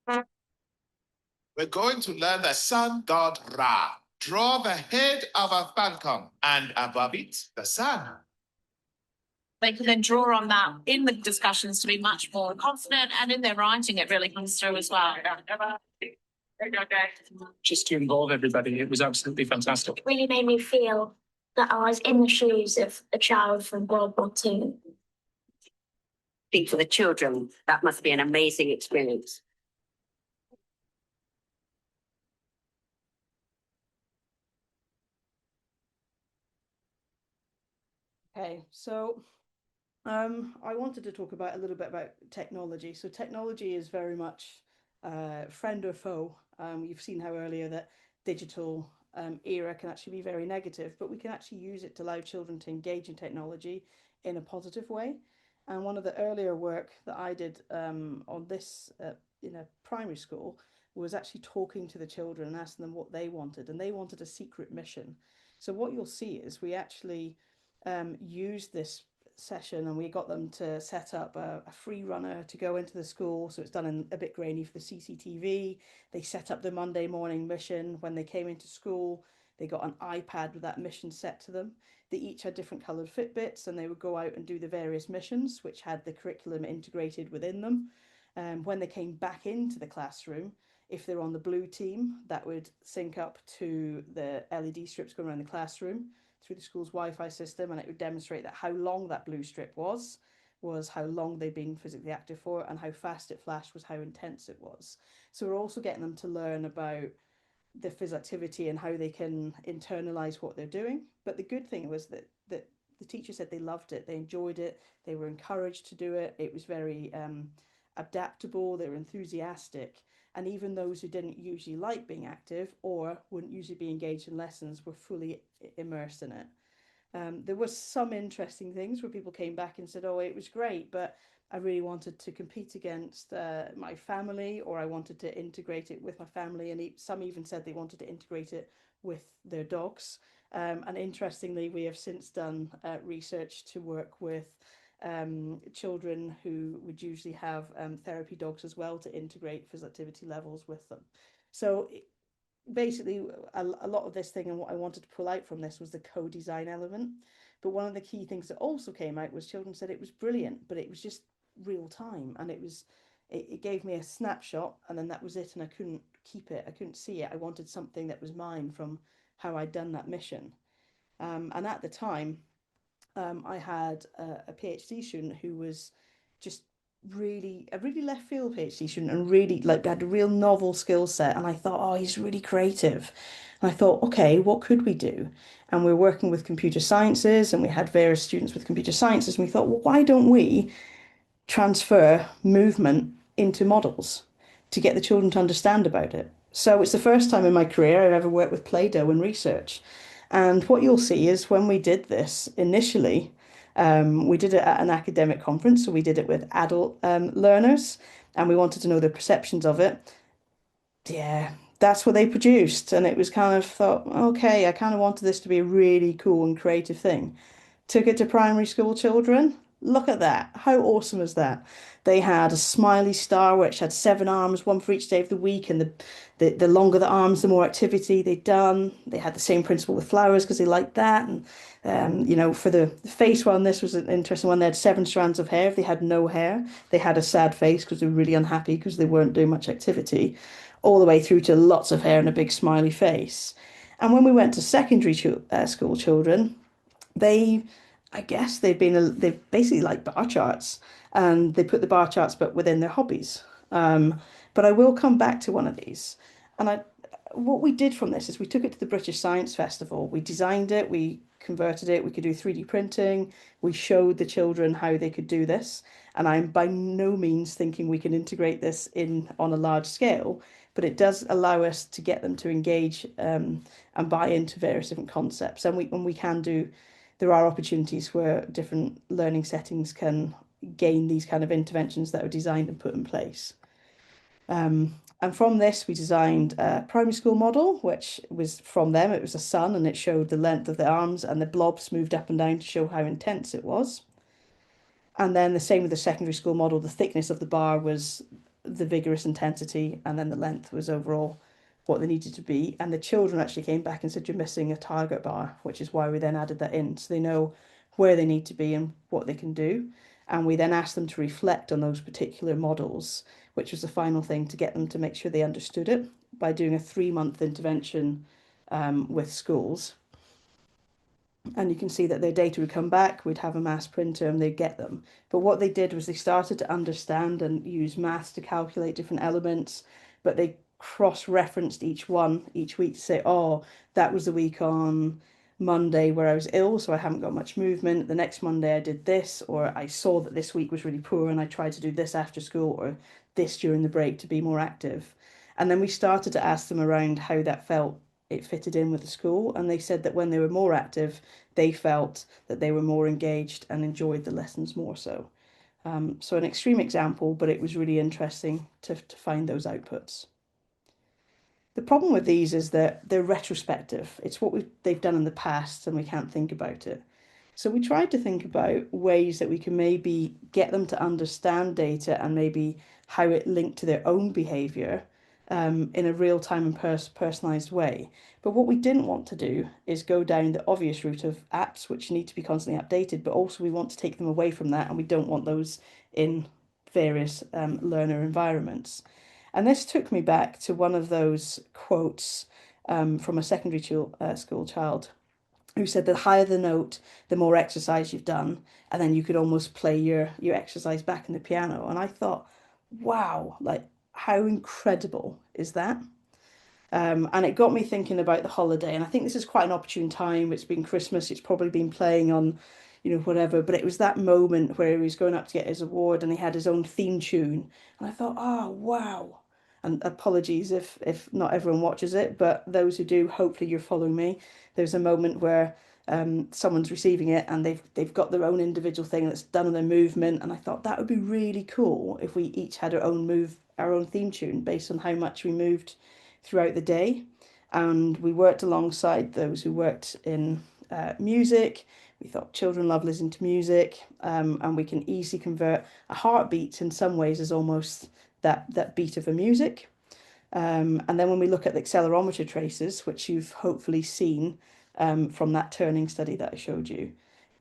We're going to learn the sun god Ra. Draw the head of a falcon and above it, the sun. They can then draw on that in the discussions to be much more confident, and in their writing it really comes through as well. Just to involve everybody, it was absolutely fantastic. It really made me feel that I was in the shoes of a child from World War II. I think for the children, that must be an amazing experience. Okay, so I wanted to talk about a little bit about technology. So technology is very much friend or foe. You've seen how earlier that digital era can actually be very negative, but we can actually use it to allow children to engage in technology in a positive way. And one of the earlier work that I did on this in a primary school was actually talking to the children and asking them what they wanted, and they wanted a secret mission. So what you'll see is we actually used this session and we got them to set up a free runner to go into the school, so it's done in a bit grainy for the CCTV. They set up the Monday morning mission. When they came into school, they got an iPad with that mission set to them. They each had different coloured Fitbits, and they would go out and do the various missions which had the curriculum integrated within them. When they came back into the classroom, if they're on the blue team, that would sync up to the LED strips going around the classroom through the school's Wi-Fi system, and it would demonstrate that how long that blue strip was how long they'd been physically active for, and how fast it flashed was how intense it was. So we're also getting them to learn about the physical activity and how they can internalize what they're doing. But the good thing was that the teacher said they loved it, they enjoyed it, they were encouraged to do it. It was very adaptable, they were enthusiastic, and even those who didn't usually like being active or wouldn't usually be engaged in lessons were fully immersed in it. There was some interesting things where people came back and said, oh, it was great, but I really wanted to compete against my family, or I wanted to integrate it with my family, and some even said they wanted to integrate it with their dogs. And interestingly, we have since done research to work with children who would usually have therapy dogs as well, to integrate physical activity levels with them. So basically a lot of this thing, and what I wanted to pull out from this was the co-design element. But one of the key things that also came out was children said it was brilliant, but it was just real time, and it gave me a snapshot, and then that was it, and I couldn't keep it, I couldn't see it. I wanted something that was mine from how I'd done that mission. And at the time, I had a PhD student who was just a really left field PhD student, and really had a real novel skill set. And I thought, oh, he's really creative. And I thought, okay, what could we do? And we were working with computer sciences, and we had various students with computer sciences. And we thought, well, why don't we transfer movement into models to get the children to understand about it? So it's the first time in my career I've ever worked with Play-Doh in research. And what you'll see is when we did this initially, we did it at an academic conference. So we did it with adult learners, and we wanted to know their perceptions of it. Yeah, that's what they produced. And it was kind of thought, okay, I kind of wanted this to be a really cool and creative thing. Took it to primary school children. Look at that. How awesome is that? They had a smiley star which had 7 arms, one for each day of the week, and the longer the arms, the more activity they'd done. They had the same principle with flowers because they liked that. And you know, for the face one, this was an interesting one. They had 7 strands of hair. If they had no hair, they had a sad face because they were really unhappy because they weren't doing much activity, all the way through to lots of hair and a big smiley face. And when we went to secondary school children, I guess they've basically like bar charts, and they put the bar charts but within their hobbies. But I will come back to one of these. And what we did from this is we took it to the British Science Festival. We designed it, we converted it, we could do 3D printing. We showed the children how they could do this. And I'm by no means thinking we can integrate this on a large scale, but it does allow us to get them to engage and buy into various different concepts. And we can do, there are opportunities where different learning settings can gain these kind of interventions that are designed and put in place. And from this, we designed a primary school model, which was from them. It was a sun, and it showed the length of the arms, and the blobs moved up and down to show how intense it was. And then the same with the secondary school model. The thickness of the bar was the vigorous intensity, and then the length was overall what they needed to be. And the children actually came back and said, you're missing a target bar, which is why we then added that in, so they know where they need to be and what they can do. And we then asked them to reflect on those particular models, which was the final thing to get them to make sure they understood it, by doing a 3-month intervention with schools. And you can see that their data would come back, we'd have a mass printer, and they'd get them. But what they did was they started to understand and use maths to calculate different elements, but they cross-referenced each one each week to say, oh, that was the week on Monday where I was ill, so I haven't got much movement. The next Monday I did this, or I saw that this week was really poor and I tried to do this after school or this during the break to be more active. And then we started to ask them around how that felt it fitted in with the school. And they said that when they were more active, they felt that they were more engaged and enjoyed the lessons more so. So an extreme example, but it was really interesting to find those outputs. The problem with these is that they're retrospective. It's what they've done in the past and we can't think about it. So we tried to think about ways that we can maybe get them to understand data and maybe how it linked to their own behaviour in a real-time and personalised way. But what we didn't want to do is go down the obvious route of apps, which need to be constantly updated, but also we want to take them away from that, and we don't want those in various learner environments. And this took me back to one of those quotes from a secondary school child who said the higher the note, the more exercise you've done, and then you could almost play your exercise back in the piano. And I thought, wow, like how incredible is that? And it got me thinking about the holiday. And I think this is quite an opportune time. It's been Christmas. It's probably been playing on, whatever. But it was that moment where he was going up to get his award and he had his own theme tune. And I thought, oh, wow. And apologies if not everyone watches it, but those who do, hopefully you're following me. There's a moment where someone's receiving it and they've got their own individual thing that's done on their movement. And I thought that would be really cool if we each had our own theme tune based on how much we moved throughout the day. And we worked alongside those who worked in music. We thought children love listening to music, and we can easily convert a heartbeat in some ways as almost that beat of a music. And then when we look at the accelerometer traces, which you've hopefully seen from that turning study that I showed you,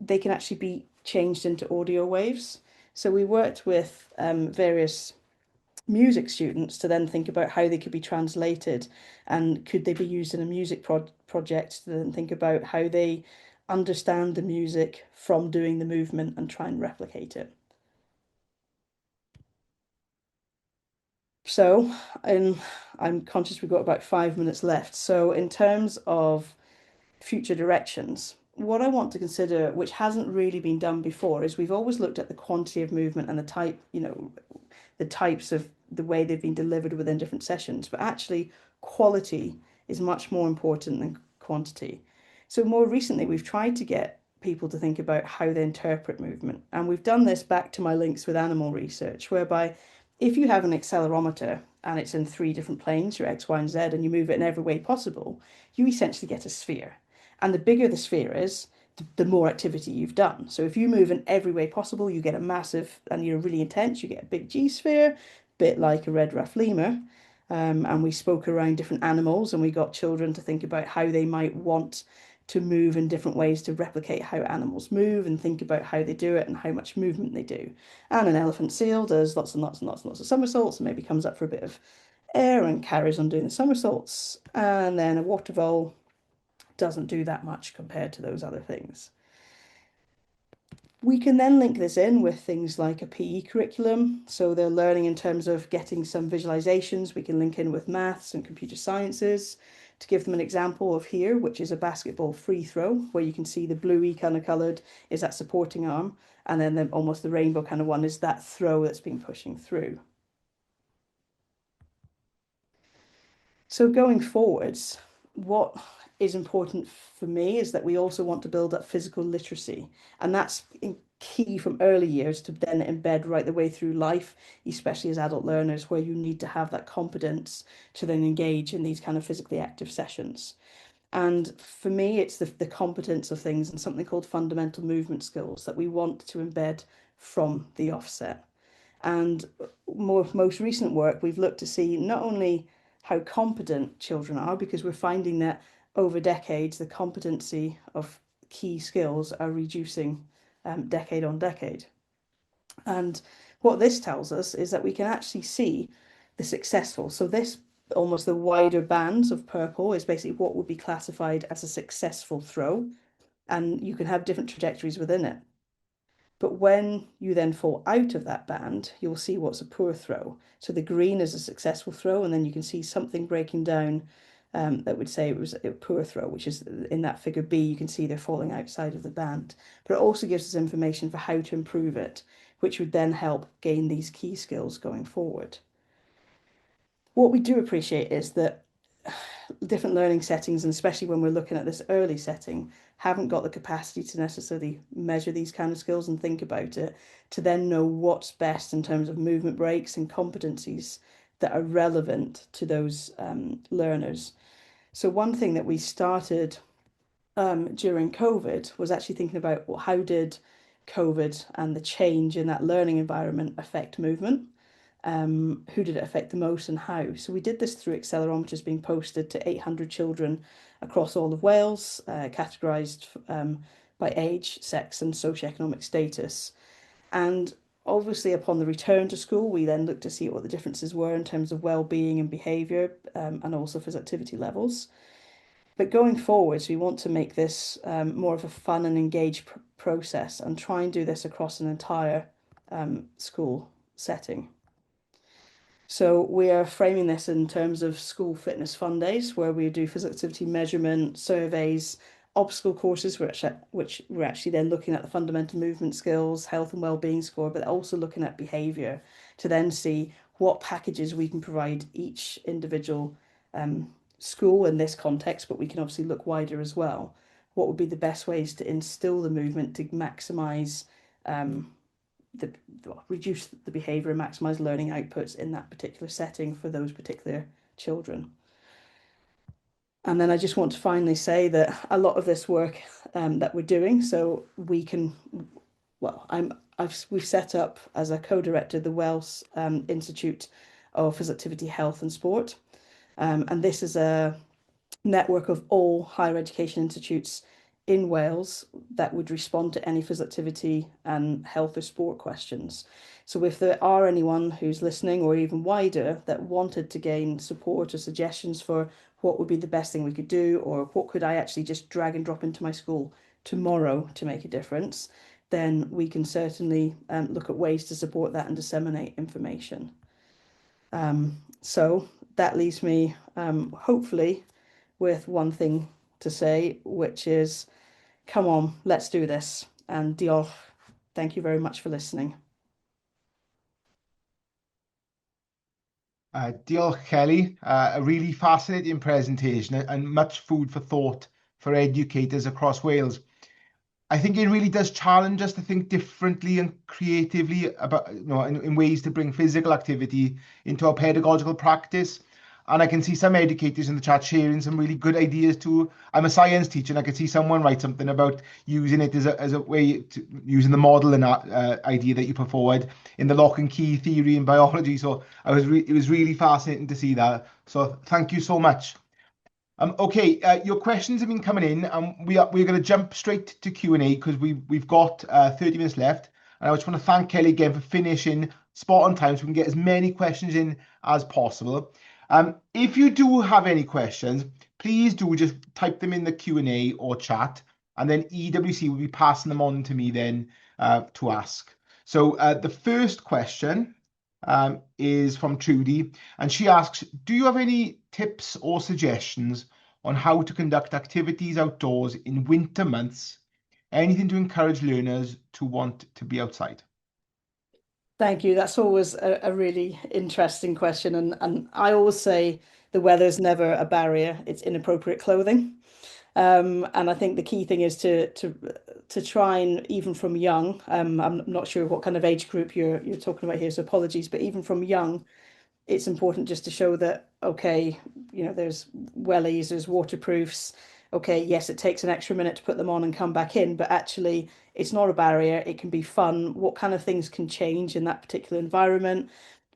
they can actually be changed into audio waves. So we worked with various music students to then think about how they could be translated and could they be used in a music project to then think about how they understand the music from doing the movement and try and replicate it. So I'm conscious we've got about 5 minutes left. So in terms of future directions, what I want to consider, which hasn't really been done before, is we've always looked at the quantity of movement and the types of the way they've been delivered within different sessions, but actually quality is much more important than quantity. So more recently, we've tried to get people to think about how they interpret movement. And we've done this back to my links with animal research, whereby if you have an accelerometer and it's in 3 different planes, your X, Y, and Z, and you move it in every way possible, you essentially get a sphere. And the bigger the sphere is, the more activity you've done. So if you move in every way possible, you get a massive, and you're really intense, you get a big G sphere, bit like a red ruffed lemur. And we spoke around different animals and we got children to think about how they might want to move in different ways to replicate how animals move and think about how they do it and how much movement they do. And an elephant seal does lots and lots and lots and lots of somersaults and maybe comes up for a bit of air and carries on doing the somersaults. And then a water vole doesn't do that much compared to those other things. We can then link this in with things like a PE curriculum. So they're learning in terms of getting some visualizations. We can link in with maths and computer sciences. To give them an example of here, which is a basketball free throw, where you can see the bluey kind of coloured is that supporting arm. And then almost the rainbow kind of one is that throw that's been pushing through. So going forwards, what is important for me is that we also want to build up physical literacy, and that's key from early years to then embed right the way through life, especially as adult learners, where you need to have that competence to then engage in these kind of physically active sessions. And for me, it's the competence of things and something called fundamental movement skills that we want to embed from the offset. And most recent work, we've looked to see not only how competent children are, because we're finding that over decades, the competency of key skills are reducing decade on decade. And what this tells us is that we can actually see the successful. So this, almost the wider bands of purple, is basically what would be classified as a successful throw. And you can have different trajectories within it. But when you then fall out of that band, you'll see what's a poor throw. So the green is a successful throw, and then you can see something breaking down that would say it was a poor throw, which is in that figure B, you can see they're falling outside of the band. But it also gives us information for how to improve it, which would then help gain these key skills going forward. What we do appreciate is that different learning settings, and especially when we're looking at this early setting, haven't got the capacity to necessarily measure these kind of skills and think about it, to then know what's best in terms of movement breaks and competencies that are relevant to those learners. So one thing that we started during COVID was actually thinking about, well, how did COVID and the change in that learning environment affect movement? Who did it affect the most and how? So we did this through accelerometers being posted to 800 children across all of Wales, categorised by age, sex and socioeconomic status. And obviously upon the return to school, we then looked to see what the differences were in terms of well-being and behaviour, and also physical activity levels. But going forwards, we want to make this more of a fun and engaged process and try and do this across an entire school setting. So we are framing this in terms of school fitness fun days, where we do physical activity measurement, surveys, obstacle courses, which we're actually then looking at the fundamental movement skills, health and well-being score, but also looking at behaviour to then see what packages we can provide each individual school in this context, but we can obviously look wider as well. What would be the best ways to instill the movement to maximise reduce the behaviour and maximise learning outputs in that particular setting for those particular children. And then I just want to finally say that a lot of this work that we're doing, so we can, well, we've set up as a co-director the Wales Institute of Physical Activity, Health and Sport, and this is a network of all higher education institutes in Wales that would respond to any physical activity and health or sport questions. So if there are anyone who's listening or even wider that wanted to gain support or suggestions for what would be the best thing we could do, or what could I actually just drag and drop into my school tomorrow to make a difference, then we can certainly look at ways to support that and disseminate information. So that leaves me hopefully with one thing to say, which is, come on, let's do this. And diolch. Thank you very much for listening. Diolch, Kelly. A really fascinating presentation and much food for thought for educators across Wales. I think it really does challenge us to think differently and creatively about, in ways to bring physical activity into our pedagogical practice. And I can see some educators in the chat sharing some really good ideas too. I'm a science teacher, and I could see someone write something about using it as a way to using the model and idea that you put forward in the lock and key theory in biology. So it was really fascinating to see that. So thank you so much. Okay, your questions have been coming in, and we're going to jump straight to Q&A because we've got 30 minutes left. And I just want to thank Kelly again for finishing spot on time so we can get as many questions in as possible. If you do have any questions, please do just type them in the Q&A or chat, and then EWC will be passing them on to me then to ask. So the first question is from Trudy, and she asks, do you have any tips or suggestions on how to conduct activities outdoors in winter months? Anything to encourage learners to want to be outside? Thank you. That's always a really interesting question. And I always say the weather's never a barrier, it's inappropriate clothing. And I think the key thing is to try and, even from young, I'm not sure what kind of age group you're talking about here, so apologies, but even from young, it's important just to show that, okay, there's wellies, there's waterproofs. Okay, yes, it takes an extra minute to put them on and come back in, but actually it's not a barrier. It can be fun. What kind of things can change in that particular environment?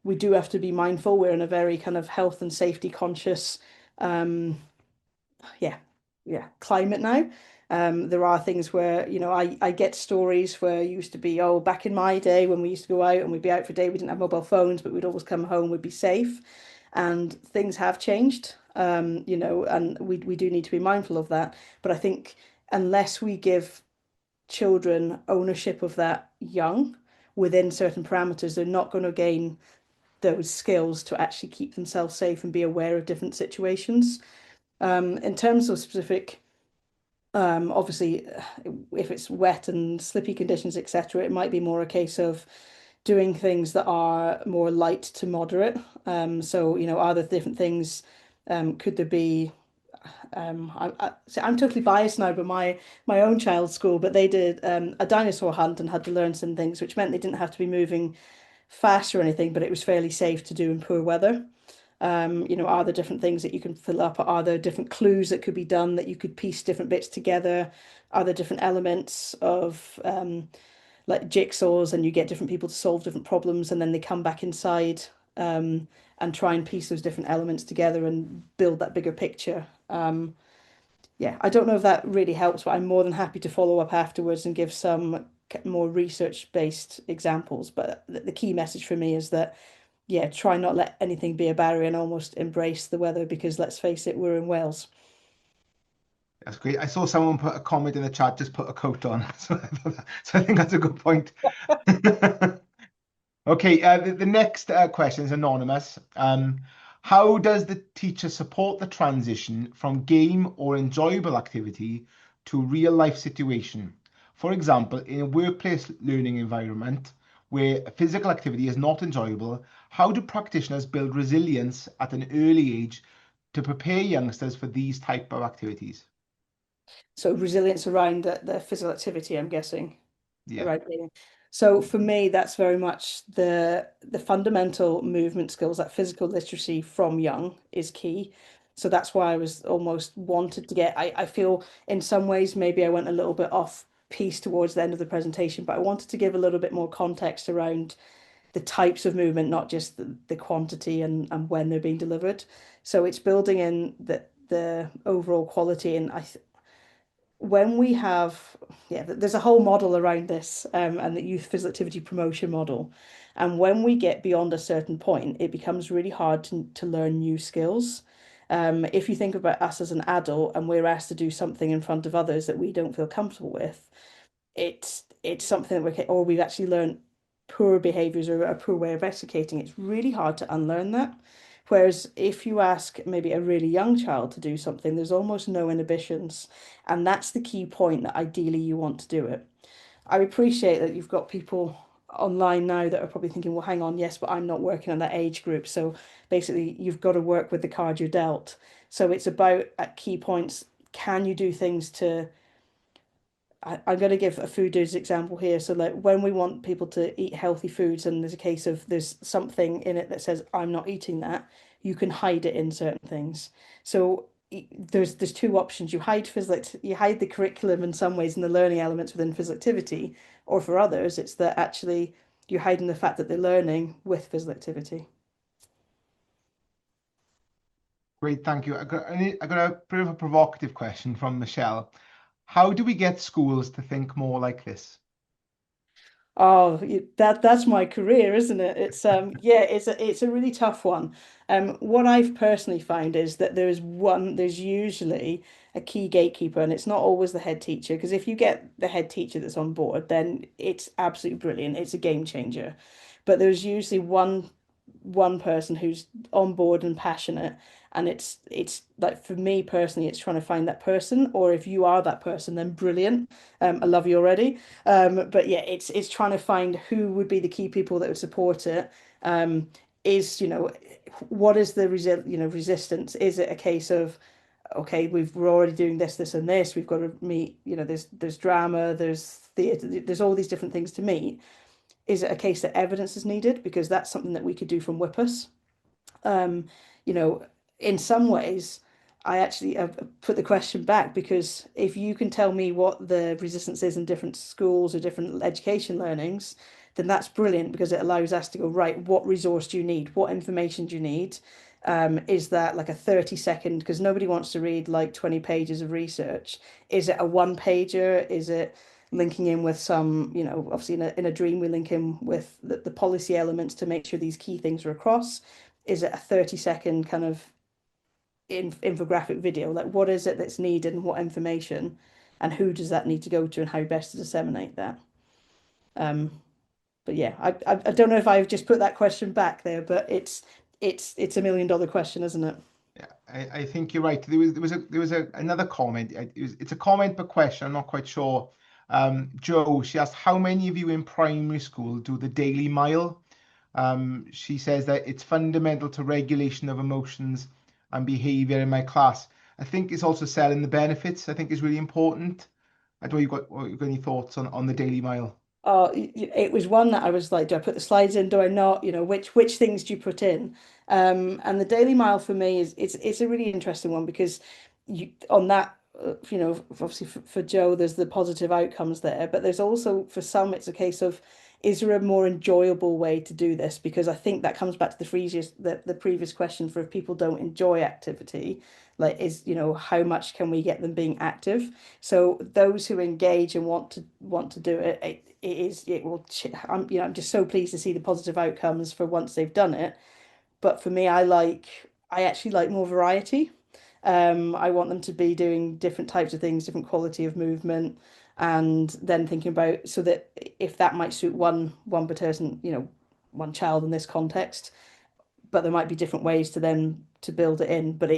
We do have to be mindful. We're in a very kind of health and safety conscious climate now. There are things where, I get stories where it used to be, oh, back in my day when we used to go out and we'd be out for a day, we didn't have mobile phones, but we'd always come home, we'd be safe. And things have changed, and we do need to be mindful of that. But I think unless we give children ownership of that young within certain parameters, they're not going to gain those skills to actually keep themselves safe and be aware of different situations. In terms of specific, obviously, if it's wet and slippy conditions, etc., it might be more a case of doing things that are more light to moderate. So, are there different things? Could there be I'm totally biased now, but my own child's school, but they did a dinosaur hunt and had to learn some things, which meant they didn't have to be moving fast or anything, but it was fairly safe to do in poor weather. Are there different things that you can fill up? Are there different clues that could be done that you could piece different bits together? Are there different elements of like jigsaws and you get different people to solve different problems and then they come back inside and try and piece those different elements together and build that bigger picture. Yeah, I don't know if that really helps, but I'm more than happy to follow up afterwards and give some more research-based examples. But the key message for me is that, yeah, try not let anything be a barrier and almost embrace the weather because let's face it, we're in Wales. That's great. I saw someone put a comment in the chat, just put a coat on. So I think that's a good point. Okay, the next question is anonymous. How does the teacher support the transition from game or enjoyable activity to real life situation? For example, in a workplace learning environment where physical activity is not enjoyable, how do practitioners build resilience at an early age to prepare youngsters for these type of activities? So resilience around the physical activity, I'm guessing. Yeah. Around gaming. So for me, that's very much the fundamental movement skills, that physical literacy from young is key. So that's why I was almost wanted to get, I feel in some ways maybe I went a little bit off piece towards the end of the presentation, but I wanted to give a little bit more context around the types of movement, not just the quantity and when they're being delivered. So it's building in the overall quality. And when we have, there's a whole model around this and the youth physical activity promotion model. And when we get beyond a certain point, it becomes really hard to learn new skills. If you think about us as an adult and we're asked to do something in front of others that we don't feel comfortable with, it's something that we've actually learned poor behaviors or a poor way of executing. It's really hard to unlearn that. Whereas if you ask maybe a really young child to do something, there's almost no inhibitions. And that's the key point that ideally you want to do it. I appreciate that you've got people online now that are probably thinking, well, hang on, yes, but I'm not working on that age group. So basically, you've got to work with the card you're dealt. So it's about at key points, can you do things to I'm going to give a food as example here. So like when we want people to eat healthy foods and there's a case of there's something in it that says I'm not eating that, you can hide it in certain things. So there's two options. You hide you hide the curriculum in some ways and the learning elements within physical activity, or for others, it's that actually you're hiding the fact that they're learning with physical activity. Great, thank you. I got a bit of a provocative question from Michelle. How do we get schools to think more like this? Oh, that's my career, isn't it? It's it's a really tough one. What I've personally found is that there's usually a key gatekeeper, and it's not always the head teacher, because if you get the head teacher that's on board, then it's absolutely brilliant. It's a game changer. But there's usually one person who's on board and passionate, and it's like for me personally, it's trying to find that person, or if you are that person, then brilliant. I love you already. But yeah, it's trying to find who would be the key people that would support it. Is what is the resistance? Is it a case of okay, we're already doing this, and this. We've got to meet. There's drama, there's theatre, there's all these different things to meet. Is it a case that evidence is needed? Because that's something that we could do from Whippus. Um, you know, in some ways, I actually put the question back because if you can tell me what the resistance is in different schools or different education learnings, then that's brilliant because it allows us to go, right, what resource do you need? What information do you need? Is that like a 30-second, because nobody wants to read like 20 pages of research. Is it a one pager? Is it linking in with some, obviously in a dream, we link in with the policy elements to make sure these key things are across. Is it a 30-second kind of infographic video? Like what is it that's needed and what information and who does that need to go to and how best to disseminate that? But yeah, I don't know if I've just put that question back there, but it's $1 million question, isn't it? Yeah, I think you're right. There was another comment. It's a comment but question. I'm not quite sure. Joe, she asked, how many of you in primary school do the daily mile? She says that it's fundamental to regulation of emotions and behavior in my class. I think it's also selling the benefits, I think is really important. I don't know you've got any thoughts on the Daily Mile? Oh, it was one that I was like, do I put the slides in? Do I not? You know, which things do you put in? And the Daily Mile for me it's a really interesting one because you on that you know, obviously for Joe there's the positive outcomes there, but there's also for some it's a case of is there a more enjoyable way to do this? Because I think that comes back to the previous question for if people don't enjoy activity, like is, you know, how much can we get them being active? So those who engage and want to do it, I'm just so pleased to see the positive outcomes for once they've done it. But for me, I actually like more variety. I want them to be doing different types of things, different quality of movement, and then thinking about so that if that might suit one person, you know, one child in this context, but there might be different ways to then to build it in. But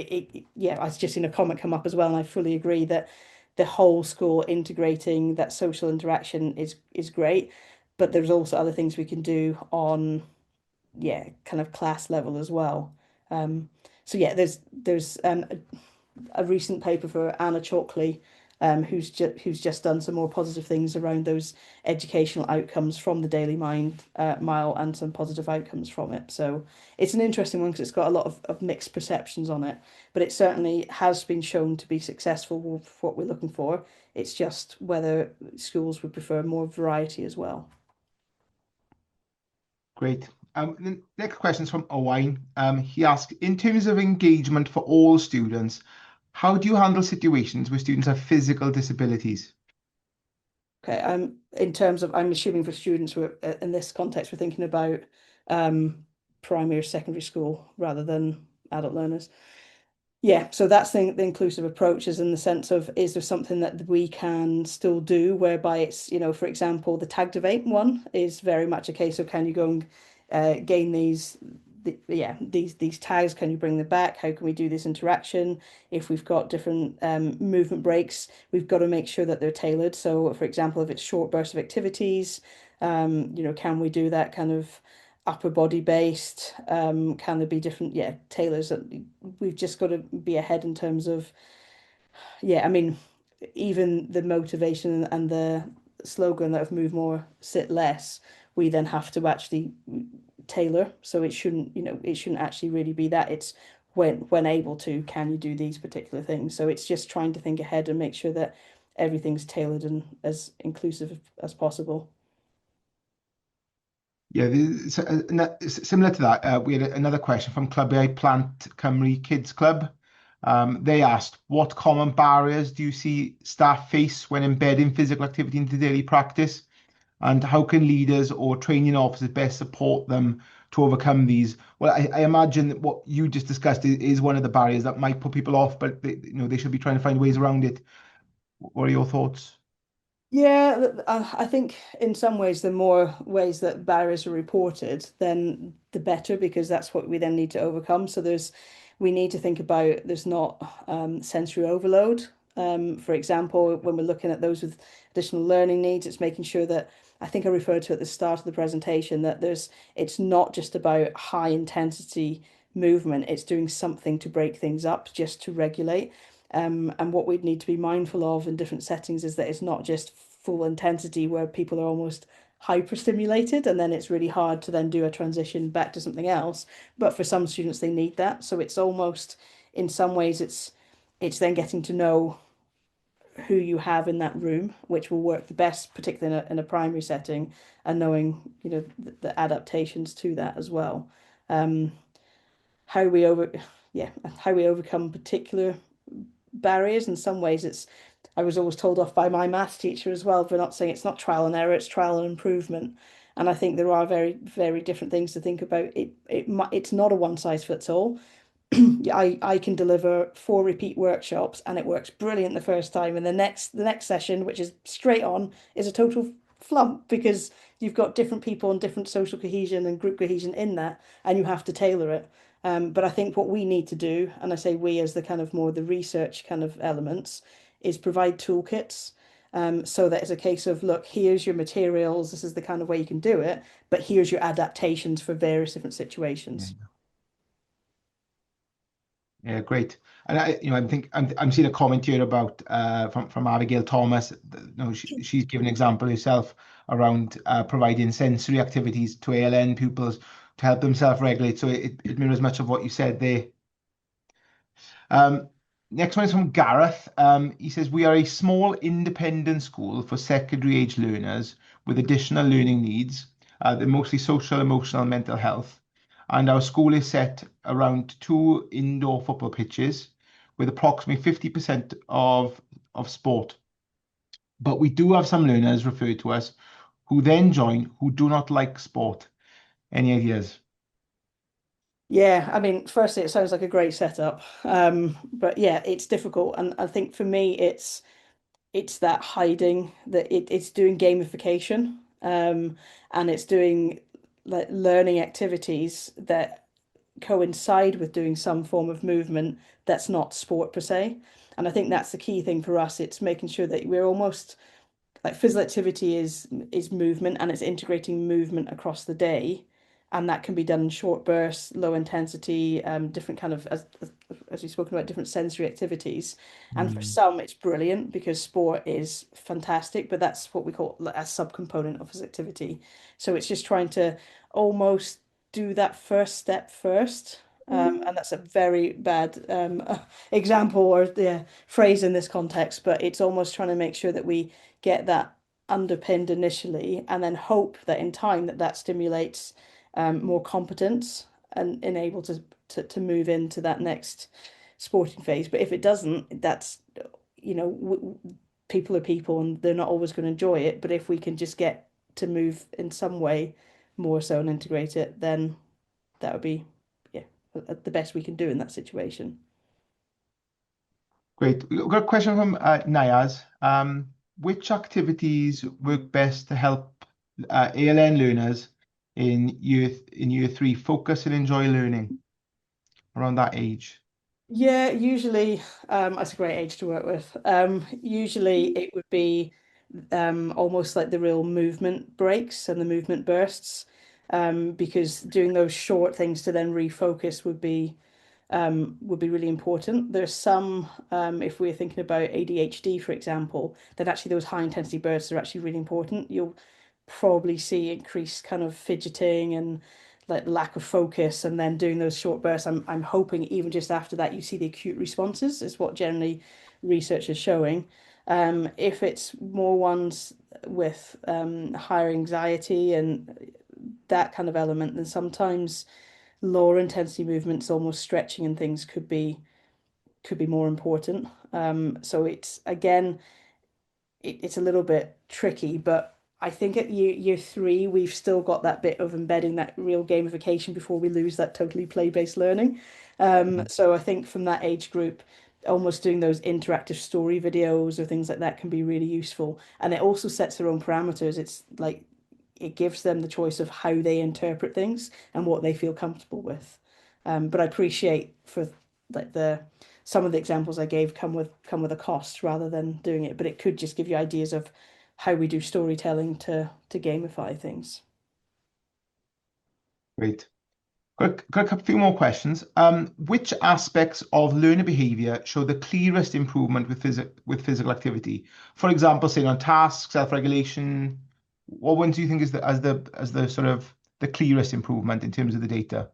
yeah, I've just seen a comment come up as well, and I fully agree that the whole school integrating that social interaction is great, but there's also other things we can do on, yeah, kind of class level as well. So yeah, there's a recent paper for Anna Chalkley, who's just done some more positive things around those educational outcomes from the Daily Mile and some positive outcomes from it. So it's an interesting one because it's got a lot of mixed perceptions on it, but it certainly has been shown to be successful for what we're looking for. It's just whether schools would prefer more variety as well. Great. The next question is from Owain. He asks, in terms of engagement for all students, how do you handle situations where students have physical disabilities? Okay, in terms of, I'm assuming for students who are, in this context, we're thinking about primary or secondary school rather than adult learners. Yeah, so that's the inclusive approaches in the sense of, is there something that we can still do whereby it's, you know, for example, the Tagtivate one is very much a case of can you go and gain these tags, can you bring them back? How can we do this interaction? If we've got different movement breaks, we've got to make sure that they're tailored. So for example, if it's short bursts of activities, you know, can we do that kind of upper body based? Can there be different, tailors that we've just got to be ahead in terms of, I mean, even the motivation and the slogan that of move more, sit less, we then have to actually tailor. So it shouldn't, you know, it shouldn't actually really be that. It's when able to, can you do these particular things? So it's just trying to think ahead and make sure that everything's tailored and as inclusive as possible. Yeah, similar to that, we had another question from Clwbiau Plant Cymru Kids Club. They asked, what common barriers do you see staff face when embedding physical activity into daily practice? And how can leaders or training officers best support them to overcome these? Well, I imagine that what you just discussed is one of the barriers that might put people off, but they should be trying to find ways around it. What are your thoughts? Yeah, I think in some ways, the more ways that barriers are reported, then the better, because that's what we then need to overcome. So we need to think about there's not sensory overload. For example, when we're looking at those with additional learning needs, it's making sure that, I think I referred to at the start of the presentation, that it's not just about high intensity movement, it's doing something to break things up, just to regulate. And what we'd need to be mindful of in different settings is that it's not just full intensity where people are almost hyperstimulated and then it's really hard to then do a transition back to something else. But for some students, they need that. So it's almost, in some ways, it's then getting to know who you have in that room, which will work the best, particularly in a primary setting, and knowing, you know, the adaptations to that as well. How we overcome particular barriers. In some ways, I was always told off by my maths teacher as well for not saying it's not trial and error, it's trial and improvement. And I think there are very, very different things to think about. It's not a one size fits all. I can deliver 4 repeat workshops and it works brilliant the first time, and the next session, which is straight on, is a total flump because you've got different people and different social cohesion and group cohesion in that, and you have to tailor it. But I think what we need to do, and I say we as the kind of more the research kind of elements, is provide toolkits. So that it's a case of, look, here's your materials, this is the kind of way you can do it, but here's your adaptations for various different situations. Yeah, great. And I'm seeing a comment here about from Abigail Thomas. She's given an example herself around providing sensory activities to ALN pupils to help them self-regulate. So it mirrors much of what you said there. Next one is from Gareth. He says, we are a small independent school for secondary age learners with additional learning needs. They're mostly social, emotional, and mental health. And our school is set around 2 indoor football pitches with approximately 50% of sport. But we do have some learners referred to us who then join who do not like sport. Any ideas? Yeah, I mean, firstly, it sounds like a great setup. But yeah, it's difficult. And I think for me, it's that hiding that it's doing gamification, and it's doing like learning activities that coincide with doing some form of movement that's not sport per se. And I think that's the key thing for us. It's making sure that we're almost like physical activity is movement, and it's integrating movement across the day, and that can be done in short bursts, low intensity, different kind of as we've spoken about, different sensory activities. And for some it's brilliant because sport is fantastic, but that's what we call a subcomponent of physical activity. So it's just trying to almost do that first step first. And that's a very bad example or phrase in this context, but it's almost trying to make sure that we get that underpinned initially and then hope that in time that stimulates more competence and able to move into that next sporting phase. But if it doesn't, that's, people are people and they're not always going to enjoy it. But if we can just get to move in some way more so and integrate it, then that would be, the best we can do in that situation. Great. We've got a question from Nayaz. Which activities work best to help ALN learners in year 3 focus and enjoy learning around that age? Yeah, usually that's a great age to work with. Usually it would be almost like the real movement breaks and the movement bursts, because doing those short things to then refocus would be really important. There's some, if we're thinking about ADHD, for example, then actually those high intensity bursts are actually really important. You'll probably see increased kind of fidgeting and like lack of focus, and then doing those short bursts. I'm hoping even just after that you see the acute responses is what generally research is showing. If it's more ones with higher anxiety and that kind of element, then sometimes lower intensity movements, almost stretching and things could be more important. So it's again, it's a little bit tricky, but I think at year 3 we've still got that bit of embedding that real gamification before we lose that totally play-based learning. So I think from that age group, almost doing those interactive story videos or things like that can be really useful. And it also sets their own parameters. It's like it gives them the choice of how they interpret things and what they feel comfortable with. But I appreciate for like some of the examples I gave come with a cost rather than doing it, but it could just give you ideas of how we do storytelling to gamify things. Great. Got a few more questions. Which aspects of learner behavior show the clearest improvement with physical activity? For example, say on tasks, self-regulation. What one do you think is the sort of the clearest improvement in terms of the data?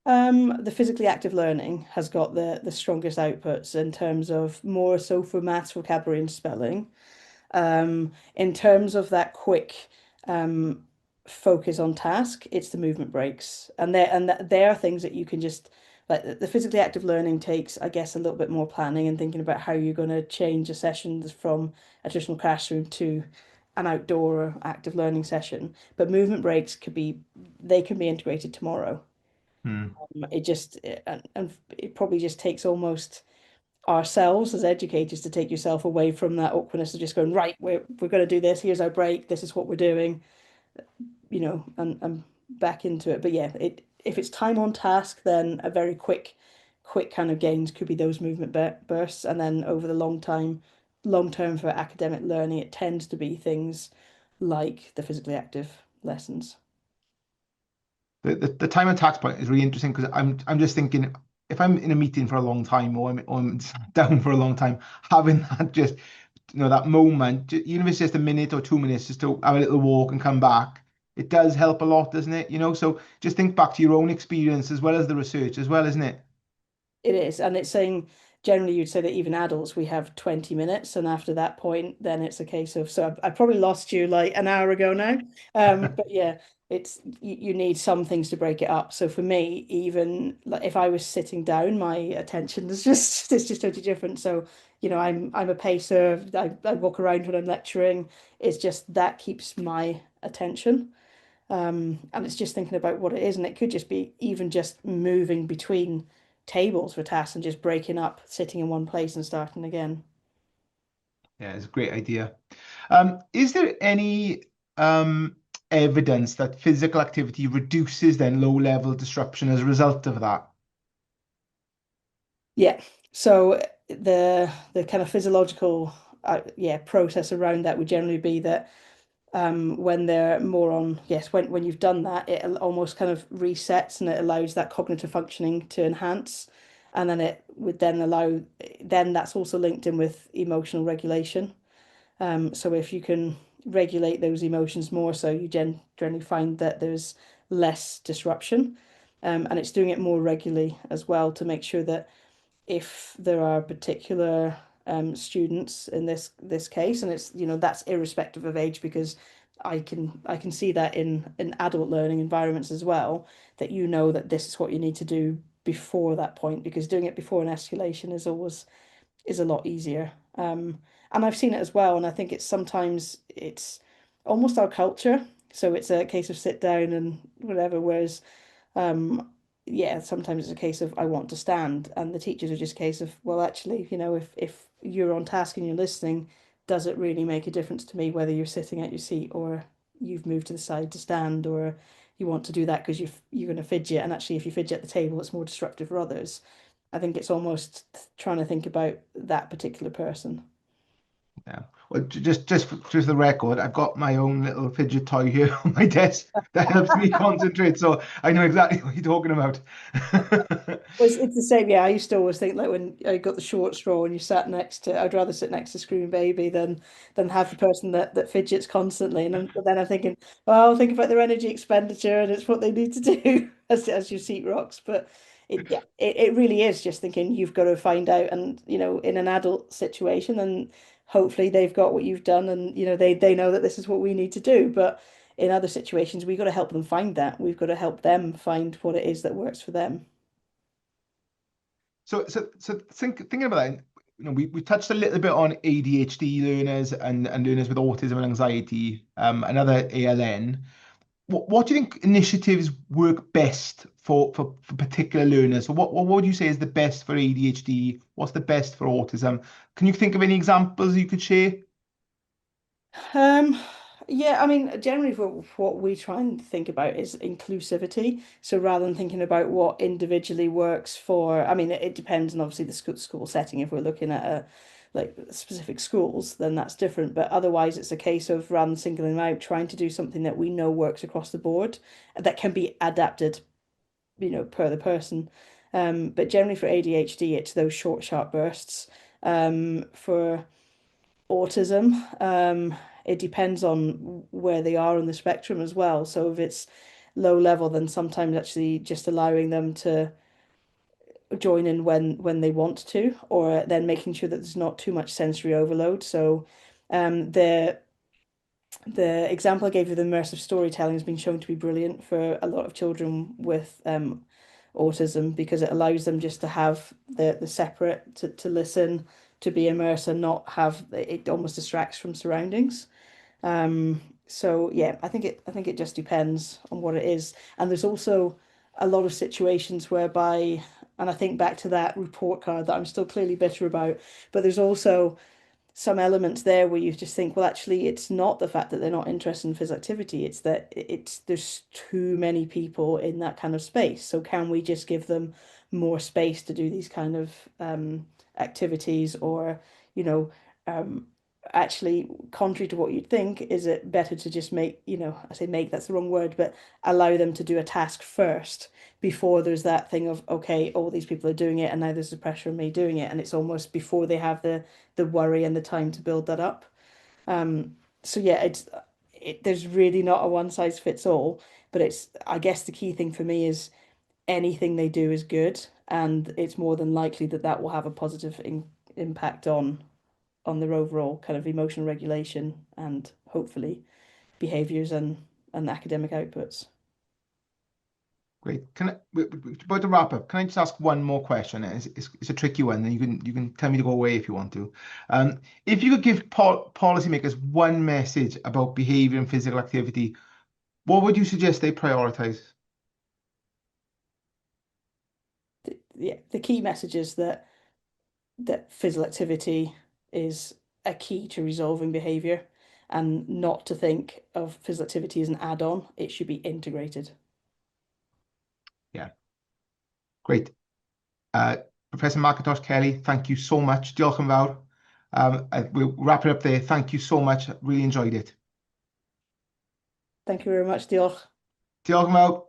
The physically active learning has got the strongest outputs in terms of more so for maths, vocabulary, and spelling. In terms of that quick focus on task, it's the movement breaks, and there are things that you can just like. The physically active learning takes, I guess, a little bit more planning and thinking about how you're going to change a session from a traditional classroom to an outdoor or active learning session. But movement breaks can be integrated tomorrow. And it probably just takes almost ourselves as educators to take yourself away from that awkwardness of just going, right, we're going to do this, here's our break, this is what we're doing, and back into it. But yeah, if it's time on task, then a very quick kind of gains could be those movement bursts, and then over the long term for academic learning, it tends to be things like the physically active lessons. The time and tax point is really interesting because I'm just thinking if I'm in a meeting for a long time, or I'm down for a long time, having that just, that moment, even if it's just a minute or 2 minutes, just to have a little walk and come back, it does help a lot, doesn't it? So just think back to your own experience as well as the research as well, isn't it? It is, and it's saying generally you'd say that even adults we have 20 minutes, and after that point, then it's a case of, so I probably lost you like an hour ago now, but yeah, it's you need some things to break it up. So for me, even like if I was sitting down, my attention is just it's just totally different. So I'm a pacer. I walk around when I'm lecturing. It's just that keeps my attention. And it's just thinking about what it is, and it could just be even just moving between tables for tasks and just breaking up, sitting in one place and starting again. Yeah, it's a great idea. Is there any evidence that physical activity reduces then low-level disruption as a result of that? Yeah. So the kind of physiological process around that would generally be that when they're more on, yes, when you've done that, it almost kind of resets and it allows that cognitive functioning to enhance. And then it would then allow, then that's also linked in with emotional regulation. So if you can regulate those emotions more, so you generally find that there's less disruption. And it's doing it more regularly as well to make sure that if there are particular students in this case, and it's that's irrespective of age, because I can see that in adult learning environments as well, that that this is what you need to do before that point, because doing it before an escalation is a lot easier. And I've seen it as well, and I think it's almost our culture. So it's a case of sit down and whatever, whereas yeah, sometimes it's a case of I want to stand, and the teachers are just a case of, well, actually, if you're on task and you're listening, does it really make a difference to me whether you're sitting at your seat or you've moved to the side to stand, or you want to do that because you're going to fidget, and actually if you fidget at the table, it's more disruptive for others. I think it's almost trying to think about that particular person. Yeah. Well, just the record, I've got my own little fidget toy here on my desk that helps me concentrate. So I know exactly what you're talking about. Well, it's the same. Yeah, I used to always think like when I got the short straw and you sat next to, I'd rather sit next to Screaming Baby than have the person that fidgets constantly. And then I'm thinking, well, think about their energy expenditure and it's what they need to do as your seat rocks. But it really is just thinking you've got to find out, and in an adult situation, and hopefully they've got what you've done, and they know that this is what we need to do. But in other situations, we've got to help them find that. We've got to help them find what it is that works for them. So thinking about that, we touched a little bit on ADHD learners and learners with autism and anxiety, another ALN. What do you think initiatives work best for particular learners? So what would you say is the best for ADHD? What's the best for autism? Can you think of any examples you could share? Um, yeah, I mean, generally what we try and think about is inclusivity. So rather than thinking about what individually works for, I mean, it depends on obviously the school setting. If we're looking at like specific schools, then that's different. But otherwise, it's a case of rather than singling them out, trying to do something that we know works across the board that can be adapted, per the person. But generally for ADHD, it's those short, sharp bursts. For autism, it depends on where they are on the spectrum as well. So if it's low level, then sometimes actually just allowing them to join in when they want to, or then making sure that there's not too much sensory overload. So the example I gave you, the immersive storytelling, has been shown to be brilliant for a lot of children with autism, because it allows them just to have the separate to listen, to be immersed, and not have it almost distracts from surroundings. So yeah, I think it just depends on what it is. And there's also a lot of situations whereby, and I think back to that report card that I'm still clearly bitter about, but there's also some elements there where you just think, well, actually, it's not the fact that they're not interested in physical activity, it's that there's too many people in that kind of space. So can we just give them more space to do these kind of activities, or, you know, actually, contrary to what you'd think, is it better to just make, I say make, that's the wrong word, but allow them to do a task first before there's that thing of, okay, all these people are doing it and now there's the pressure of me doing it. And it's almost before they have the worry and the time to build that up. So yeah, there's really not a one size fits all, but I guess the key thing for me is anything they do is good, and it's more than likely that that will have a positive impact on their overall kind of emotional regulation and hopefully behaviors and academic outputs. Great. About to wrap up, can I just ask one more question? It's a tricky one, and you can tell me to go away if you want to. If you could give policymakers one message about behaviour and physical activity, what would you suggest they prioritise? The key message is that physical activity is a key to resolving behaviour, and not to think of physical activity as an add-on. It should be integrated. Yeah. Great. Professor Mackintosh, Kelly, thank you so much. Diolch yn fawr. We'll wrap it up there. Thank you so much. Really enjoyed it. Thank you very much. Diolch. Diolch yn fawr.